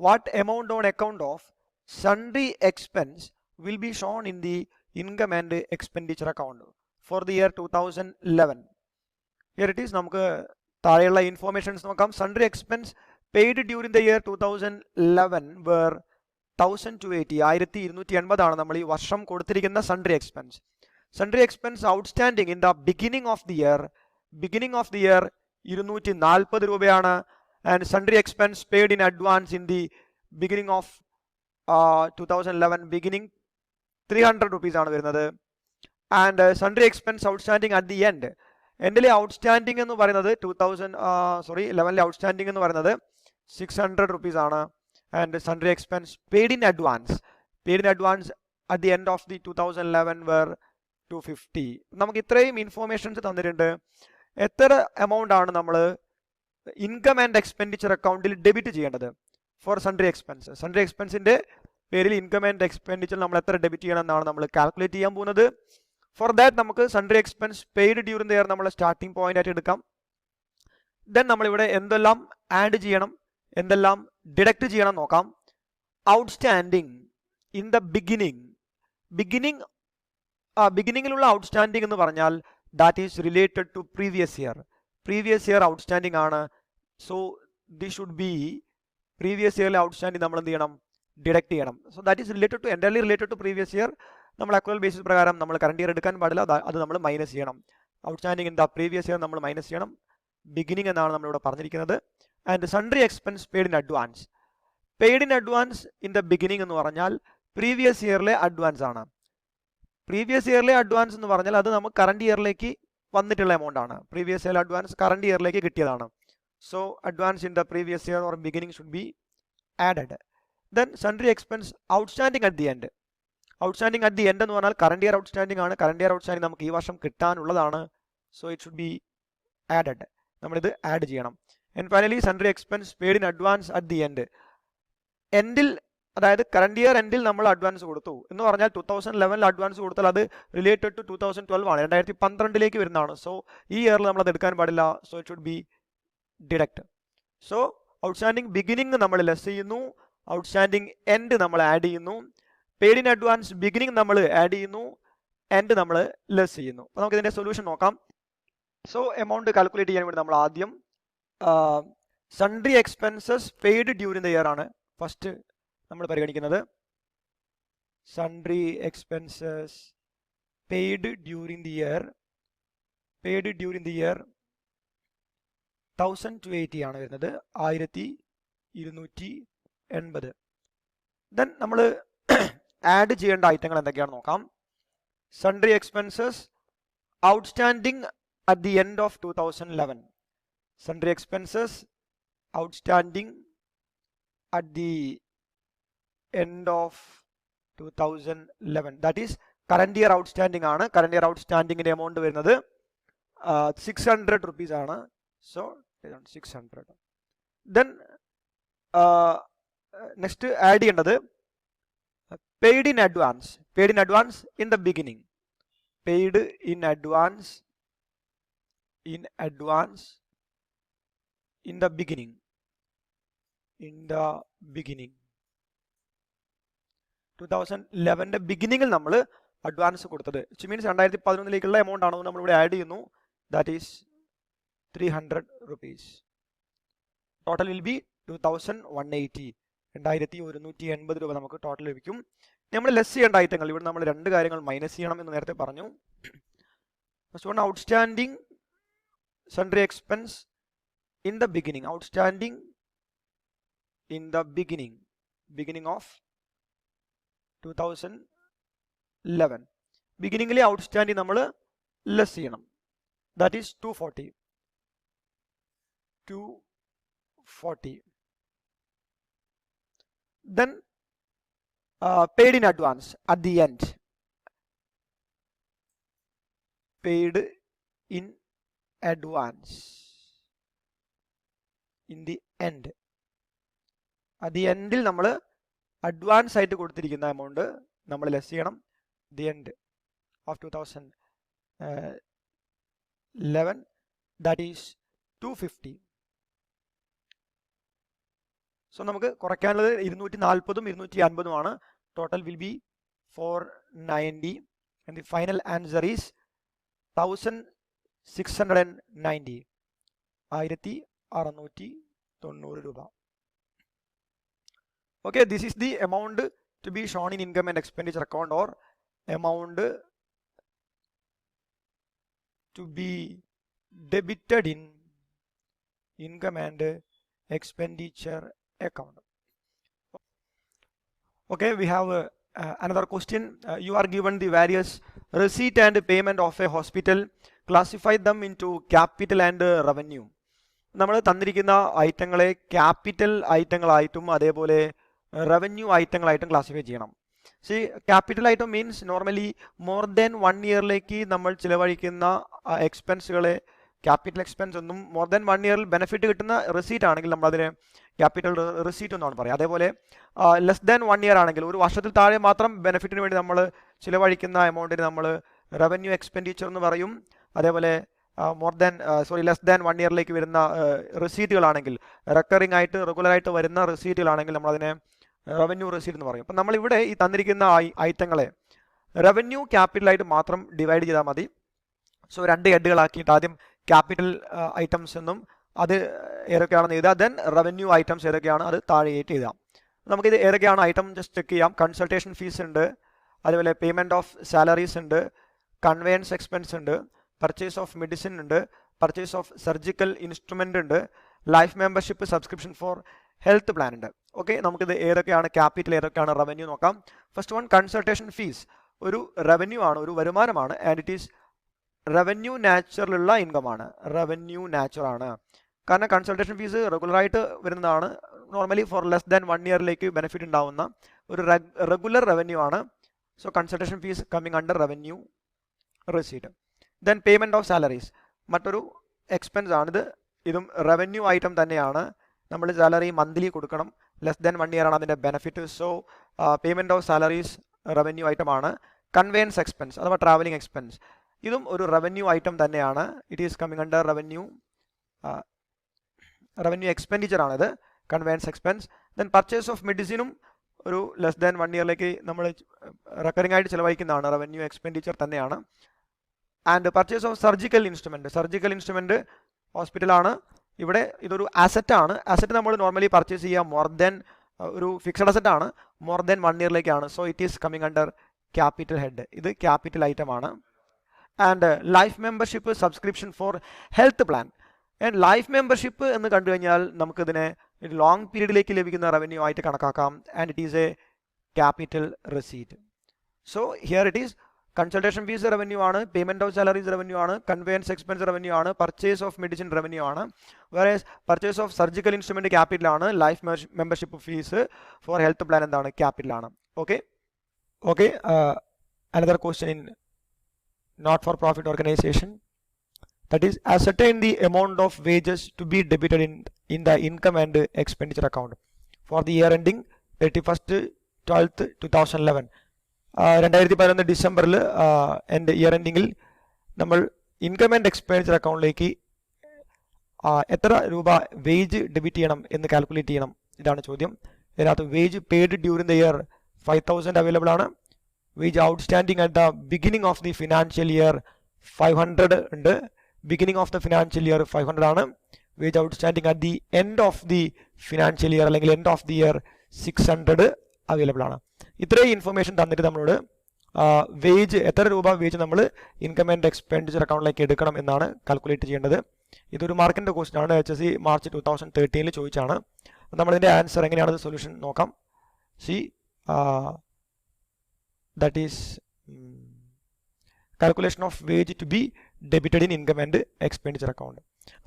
What amount on account of sundry expense will be shown in the income and expenditure account for the year 2011? Here it is. നമുക്ക് താഴെയുള്ള informations നോക്കാം. Sundry expense paid during the year 2011 were 1,280, 1,280 ആണ് നമ്മൾ ഈ വർഷം കൊടുത്തിരിക്കുന്ന sundry expense. Sundry expense outstanding in the beginning of the year 240 രൂപയാണ്. And sundry expense paid in advance in the beginning of 2011 beginning 300 rupees ആണ് വരുന്നത്. And sundry expense outstanding at the എൻഡിലെ outstanding എന്ന് പറയുന്നത് 2011 ഔട്ട്സ്റ്റാൻഡിങ് എന്ന് പറയുന്നത് 600 rupees ആണ്. And sundry expense paid in advance at the end of the 2011 were 250. നമുക്ക് ഇത്രയും ഇൻഫോർമേഷൻസ് തന്നിട്ടുണ്ട്. എത്ര എമൗണ്ട് ആണ് നമ്മൾ ഇൻകം ആൻഡ് എക്സ്പെൻഡിച്ചർ അക്കൗണ്ടിൽ ഡെബിറ്റ് ചെയ്യേണ്ടത് ഫോർ സൺഡ്രി എക്സ്പെൻസ്? സൺഡ്രി എക്സ്പെൻസിന്റെ പേരിൽ ഇൻകം ആൻഡ് എക്സ്പെൻഡിച്ചർ നമ്മൾ എത്ര ഡെബിറ്റ് ചെയ്യണം എന്നാണ് നമ്മൾ കാൽക്കുലേറ്റ് ചെയ്യാൻ പോകുന്നത്. ഫോർ ദാറ്റ് നമുക്ക് sundry expense paid during the year നമ്മൾ സ്റ്റാർട്ടിംഗ് പോയിന്റ് ആയിട്ട് എടുക്കാം. ദെൻ നമ്മളിവിടെ എന്തെല്ലാം ആഡ് ചെയ്യണം, എന്തെല്ലാം ഡിഡക്റ്റ് ചെയ്യണം നോക്കാം. ഔട്ട്സ്റ്റാൻഡിങ് ഇൻ ദ ബിഗിനിങ്ങിലുള്ള ഔട്ട്സ്റ്റാൻഡിങ് എന്ന് പറഞ്ഞാൽ that is related to previous year outstanding ആണ്. So this should be previous ഇയറിലെ ഔട്ട്സ്റ്റാൻഡിങ് നമ്മൾ എന്ത് ചെയ്യണം? ഡിഡക്റ്റ് ചെയ്യണം. So that is entirely related to previous year. നമ്മൾ അക്വൽ ബേസിസ് പ്രകാരം നമ്മൾ കറണ്ട് ഇയർ എടുക്കാൻ പാടില്ല, അത് നമ്മൾ മൈനസ് ചെയ്യണം. Outstanding in the previous year നമ്മൾ മൈനസ് ചെയ്യണം. ബിഗിനിങ് എന്നാണ് നമ്മളിവിടെ പറഞ്ഞിരിക്കുന്നത്. And sundry expense paid in advance in the beginning എന്ന് പറഞ്ഞാൽ പ്രീവിയസ് ഇയറിലെ അഡ്വാൻസ് ആണ്. പ്രീവിയസ് ഇയറിലെ അഡ്വാൻസ് എന്ന് പറഞ്ഞാൽ അത് നമുക്ക് കറണ്ട് ഇയറിലേക്ക് വന്നിട്ടുള്ള എമൗണ്ട് ആണ്. പ്രീവിയസ് ഇയർ അഡ്വാൻസ് കറണ്ട് ഇയറിലേക്ക് കിട്ടിയതാണ്. So advance in the previous year or beginning should be added. Then sundry expense outstanding at the end എന്ന് പറഞ്ഞാൽ കറണ്ട് ഇയർ ഔട്ട്സ്റ്റാൻഡിങ് ആണ്. കറണ്ട് ഇയർ ഔട്ട്സ്റ്റാൻഡിങ് നമുക്ക് ഈ വർഷം കിട്ടാനുള്ളതാണ്. So it should be added. നമ്മളിത് add ചെയ്യണം. And finally sundry expense paid in advance at the എൻഡിൽ, അതായത് കറണ്ട് ഇയർ എൻഡിൽ നമ്മൾ അഡ്വാൻസ് കൊടുത്തു എന്ന് പറഞ്ഞാൽ 2011 അഡ്വാൻസ് കൊടുത്താൽ അത് റിലേറ്റഡ് ടു 2012 ആണ്, 2012 വരുന്നതാണ്. സോ ഈ ഇയറിൽ നമ്മൾ അത് എടുക്കാൻ പാടില്ല. So it should B deduct. So outstanding beginning നമ്മൾ ലെസ് ചെയ്യുന്നു, ഔട്ട്സ്റ്റാൻഡിങ് എൻഡ് നമ്മൾ ആഡ് ചെയ്യുന്നു, പെയ്ഡ് ഇൻ അഡ്വാൻസ് ബിഗിനിങ് നമ്മൾ ആഡ് ചെയ്യുന്നു, എൻഡ് നമ്മൾ ലെസ് ചെയ്യുന്നു. അപ്പോൾ നമുക്ക് ഇതിന്റെ സൊല്യൂഷൻ നോക്കാം. സോ എമൗണ്ട് കാൽക്കുലേറ്റ് ചെയ്യാൻ വേണ്ടി നമ്മൾ ആദ്യം sundry expenses paid during the year ആണ് ഫസ്റ്റ് നമ്മൾ പരിഗണിക്കുന്നത്. Sundry expenses paid during the year 1,280 ആണ് വരുന്നത്, 1,280. ദെൻ നമ്മൾ ആഡ് ചെയ്യേണ്ട ഐറ്റങ്ങൾ എന്തൊക്കെയാണെന്ന് നോക്കാം. Sundry expenses outstanding at the end of 2011. Sundry expenses outstanding at the end of 2011. That is current year outstanding ആണ്. current year outstanding ന്റെ amount വരുന്നത് 600 rupees ആണ്. So 600. Then next add ചെയ്യേണ്ടത് paid in advance. Paid in advance in the beginning. Paid in advance. In advance. In the beginning. In the beginning. 2011 ബിഗിനിങ്ങിൽ നമ്മൾ advance കൊടുത്തത്, which means 2011 amount ആണ് നമ്മൾ ഇവിടെ add ചെയ്യുന്നു. That is 300 rupees. Total will B 2180. 2180 രൂപ നമുക്ക് total ലഭിക്കും. നമ്മൾ ലെസ് ചെയ്യേണ്ട ഐറ്റങ്ങൾ ഇവിടെ നമ്മൾ രണ്ട് കാര്യങ്ങൾ മൈനസ് ചെയ്യണം എന്ന് നേരത്തെ പറഞ്ഞു. First one, outstanding sundry expense in the beginning. Outstanding in the beginning of 2011. ബിഗിനിങ്ങിലെ ഔട്ട്സ്റ്റാൻഡിങ് നമ്മൾ ലെസ് ചെയ്യണം. That is 240. Then paid in advance at the end. Paid in advance in the end. At the end ൽ നമ്മൾ advance ആയിട്ട് കൊടുത്തിരിക്കുന്ന amount നമ്മൾ less ചെയ്യണം. The end of 2011, that is 250. So നമുക്ക് കുറയ്ക്കാനുള്ളത് 240ഉം 250ഉം ആണ്. Total will B 490 and the final answer is 1690. 1690 രൂപ. Okay, this is the amount to be shown in income and expenditure account, or amount to be debited in income and expenditure account. Okay, we have another question. You are given the various receipt and payment of a hospital. Classify them into capital and revenue. നമ്മൾ തന്നിരിക്കുന്ന ഐറ്റങ്ങളെ capital ഐറ്റങ്ങളായിട്ടും അതേപോലെ revenue ഐറ്റങ്ങളായിട്ടും classify ചെയ്യണം. C capital item means normally more than 1 ഇയറിലേക്ക് നമ്മൾ ചിലവഴിക്കുന്ന എക്സ്പെൻസുകളെ capital expense ഒന്നും, more than 1 ഇയറിൽ benefit കിട്ടുന്ന റെസീറ്റ് ആണെങ്കിൽ നമ്മൾ അതിനെ ക്യാപിറ്റൽ റെസീറ്റ് എന്നാണ് പറയുക. അതേപോലെ ലെസ് ദാൻ 1 ഇയർ ആണെങ്കിൽ, ഒരു വർഷത്തിൽ താഴെ മാത്രം ബെനിഫിറ്റിന് വേണ്ടി നമ്മൾ ചിലവഴിക്കുന്ന എമൗണ്ടിന് നമ്മൾ റവന്യൂ എക്സ്പെൻഡിച്ചർ എന്ന് പറയും. അതേപോലെ ലെസ് ദാൻ 1 ഇയറിലേക്ക് വരുന്ന റെസീറ്റുകളാണെങ്കിൽ, റെക്കറിംഗ് ആയിട്ട് റെഗുലറായിട്ട് വരുന്ന റെസീറ്റുകളാണെങ്കിൽ നമ്മൾ അതിനെ റവന്യൂ റെസീറ്റ് എന്ന് പറയും. അപ്പം നമ്മളിവിടെ ഈ തന്നിരിക്കുന്ന ഐറ്റങ്ങളെ റവന്യൂ ക്യാപിറ്റലായിട്ട് മാത്രം ഡിവൈഡ് ചെയ്താൽ മതി. സോ 2 ഹെഡുകളാക്കിയിട്ട് ആദ്യം ക്യാപിറ്റൽ ഐറ്റംസ് എന്നും അത് ഏതൊക്കെയാണെന്ന് എഴുതുക, ദെൻ റവന്യൂ ഐറ്റംസ് ഏതൊക്കെയാണ് അത് താഴെയായിട്ട് എഴുതാം. നമുക്കിത് ഏതൊക്കെയാണ് ഐറ്റം ജസ്റ്റ് ചെക്ക് ചെയ്യാം. കൺസൾട്ടേഷൻ ഫീസ് ഉണ്ട്, അതുപോലെ പേയ്മെൻറ്റ് ഓഫ് സാലറീസ് ഉണ്ട്, കൺവെയൻസ് എക്സ്പെൻസ് ഉണ്ട്, പർച്ചേസ് ഓഫ് മെഡിസിൻ ഉണ്ട്, പർച്ചേസ് ഓഫ് സർജിക്കൽ ഇൻസ്ട്രുമെൻ്റ് ഉണ്ട്, life membership subscription for health plan ഉണ്ട്. ഓക്കെ, നമുക്കിത് ഏതൊക്കെയാണ് ക്യാപിറ്റൽ ഏതൊക്കെയാണ് റവന്യൂ നോക്കാം. ഫസ്റ്റ് വൺ, കൺസൾട്ടേഷൻ ഫീസ് ഒരു റവന്യൂ ആണ്, ഒരു വരുമാനമാണ്. ആൻഡ് ഇറ്റ് ഈസ് റവന്യൂ നാച്ചുറലുള്ള ഇൻകം ആണ്. റവന്യൂ നാച്ചുറൽ ആണ് കാരണം കൺസൾട്ടേഷൻ ഫീസ് റെഗുലറായിട്ട് വരുന്നതാണ്. നോർമലി ഫോർ ലെസ് ദാൻ 1 ഇയറിലേക്ക് ബെനിഫിറ്റ് ഉണ്ടാവുന്ന ഒരു റെഗുലർ റവന്യൂ ആണ്. So consultation fees coming under revenue receipt. Then payment of salaries മറ്റൊരു എക്സ്പെൻസ് ആണിത്. ഇതും റവന്യൂ ഐറ്റം തന്നെയാണ്. നമ്മൾ സാലറി മന്ത്ലി കൊടുക്കണം. ലെസ് ദാൻ 1 ഇയർ ആണ് അതിൻ്റെ benefit. So payment of salaries revenue item ആണ്. കൺവെയൻസ് എക്സ്പെൻസ് അഥവാ ട്രാവലിംഗ് എക്സ്പെൻസ് ഇതും ഒരു റവന്യൂ ഐറ്റം തന്നെയാണ്. It is coming under revenue expenditure ആണിത്, conveyance expense. Then purchase of മെഡിസിനും ഒരു ലെസ് ദാൻ 1 ഇയറിലേക്ക് നമ്മൾ റെക്കറിംഗ് ആയിട്ട് ചിലവഴിക്കുന്നതാണ്, റവന്യൂ എക്സ്പെൻഡിച്ചർ തന്നെയാണ്. And purchase of surgical instrument ഹോസ്പിറ്റലാണ്. ഇവിടെ ഇതൊരു അസറ്റാണ്. അസറ്റ് നമ്മൾ നോർമലി പർച്ചേസ് ചെയ്യുക മോർ ദാൻ ഒരു ഫിക്സഡ് അസറ്റ് ആണ്, മോർ ദാൻ 1 ഇയറിലേക്കാണ്. So it is coming under capital head. ഇത് ക്യാപിറ്റൽ ഐറ്റം ആണ്. And life membership subscription for health plan. And life membership എന്ന് കണ്ടു കഴിഞ്ഞാൽ നമുക്കിതിനെ ലോങ് പീരീഡിലേക്ക് ലഭിക്കുന്ന റവന്യൂ ആയിട്ട് കണക്കാക്കാം. And it is a capital receipt. So here it is consultation fees revenue ആണ്, പേയ്മെന്റ് ഓഫ് സാലറീസ് റവന്യൂ ആണ്, കൺവെയൻസ് എക്സ്പെൻസ് റവന്യൂ ആണ്, പർച്ചേസ് ഓഫ് മെഡിസിൻ റവന്യൂ ആണ്, വേറെ purchase of surgical instrument capital ആണ്, life membership fees for health plan എന്താണ് capital ആണ്. Okay okay another question in not for profit organization, that is ascertain the amount of wages to be debited in the income and expenditure account for the year ending 31st 12th 2011. 2011 ഡിസംബറിൽ എൻ്റെ year എൻഡിങ്ങിൽ നമ്മൾ income and expenditure അക്കൗണ്ടിലേക്ക് എത്ര രൂപ wage debit ചെയ്യണം എന്ന് calculate ചെയ്യണം. ഇതാണ് ചോദ്യം. ഇതിനകത്ത് wage paid during the year 5000 available ആണ്. Wage outstanding at the beginning of the financial year 500 ഉണ്ട്. Beginning of the financial year 500 ആണ്. Wage outstanding at the end of the financial year അല്ലെങ്കിൽ end of the year 600 available ആണ്. ഇത്രയും information തന്നിട്ട് നമ്മളോട് wage എത്ര രൂപ വേജ് നമ്മൾ ഇൻകം ആൻഡ് എക്സ്പെൻഡിച്ചർ അക്കൗണ്ടിലേക്ക് എടുക്കണം എന്നാണ് കാൽക്കുലേറ്റ് ചെയ്യേണ്ടത്. ഇതൊരു മാർക്കിൻ്റെ ക്വസ്റ്റൻ ആണ്. HSC മാർച്ച് 2013 ചോദിച്ചാണ്. നമ്മളിതിൻ്റെ ആൻസർ എങ്ങനെയാണെന്ന് സൊല്യൂഷൻ നോക്കാം. C that is calculation of wage to be debited in income and expenditure account.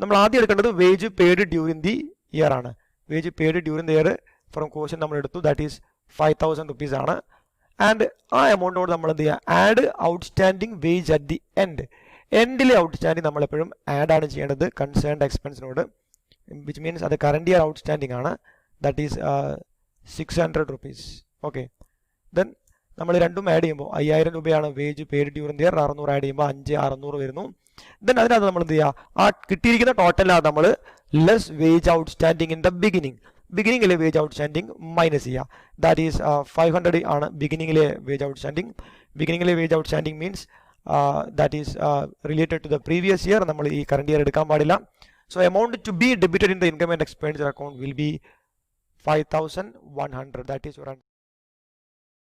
നമ്മൾ ആദ്യം എടുക്കേണ്ടത് wage paid during the year ആണ്. Wage paid during the year from question നമ്മൾ എടുത്തു, ദാറ്റ് ഈസ് 5000 rupees ആണ്. And ആ എമൗണ്ടോട് നമ്മൾ എന്ത് ചെയ്യുക, add outstanding wage at the എൻഡിലെ ഔട്ട്സ്റ്റാൻഡിങ് നമ്മൾ എപ്പോഴും ആഡ് ആണ് ചെയ്യേണ്ടത് കൺസേൺഡ് എക്സ്പെൻസിനോട്, വിച്ച് മീൻസ് അത് കറണ്ട് ഇയർ ഔട്ട്സ്റ്റാൻഡിങ് ആണ്, that is 600 rupees. Okay, then നമ്മൾ രണ്ടും ആഡ് ചെയ്യുമ്പോൾ 5000 രൂപയാണ് wage paid during the year, 600 add ചെയ്യുമ്പോൾ 5600 വരുന്നു. ദെൻ അതിനകത്ത് നമ്മൾ എന്ത് ചെയ്യുക, ആ കിട്ടിയിരിക്കുന്ന ടോട്ടലാണ് നമ്മൾ less wage outstanding in the ബിഗിനിങ്ങിലെ വേജ് ഔട്ട്സ്റ്റാൻഡിങ് മൈനസ് ചെയ്യുക. ദാറ്റ് ഈസ് 500 ആണ് ബിഗിനിങ്ങിലെ വേജ് ഔട്ട്സ്റ്റാൻഡിങ്. ബിഗിനിങ്ങിലെ wage outstanding means that is related to the previous year. നമ്മൾ ഈ കറണ്ട് ഇയർ എടുക്കാൻ പാടില്ല. So amount to be debited in the income and expenditure account will be 5100. That is your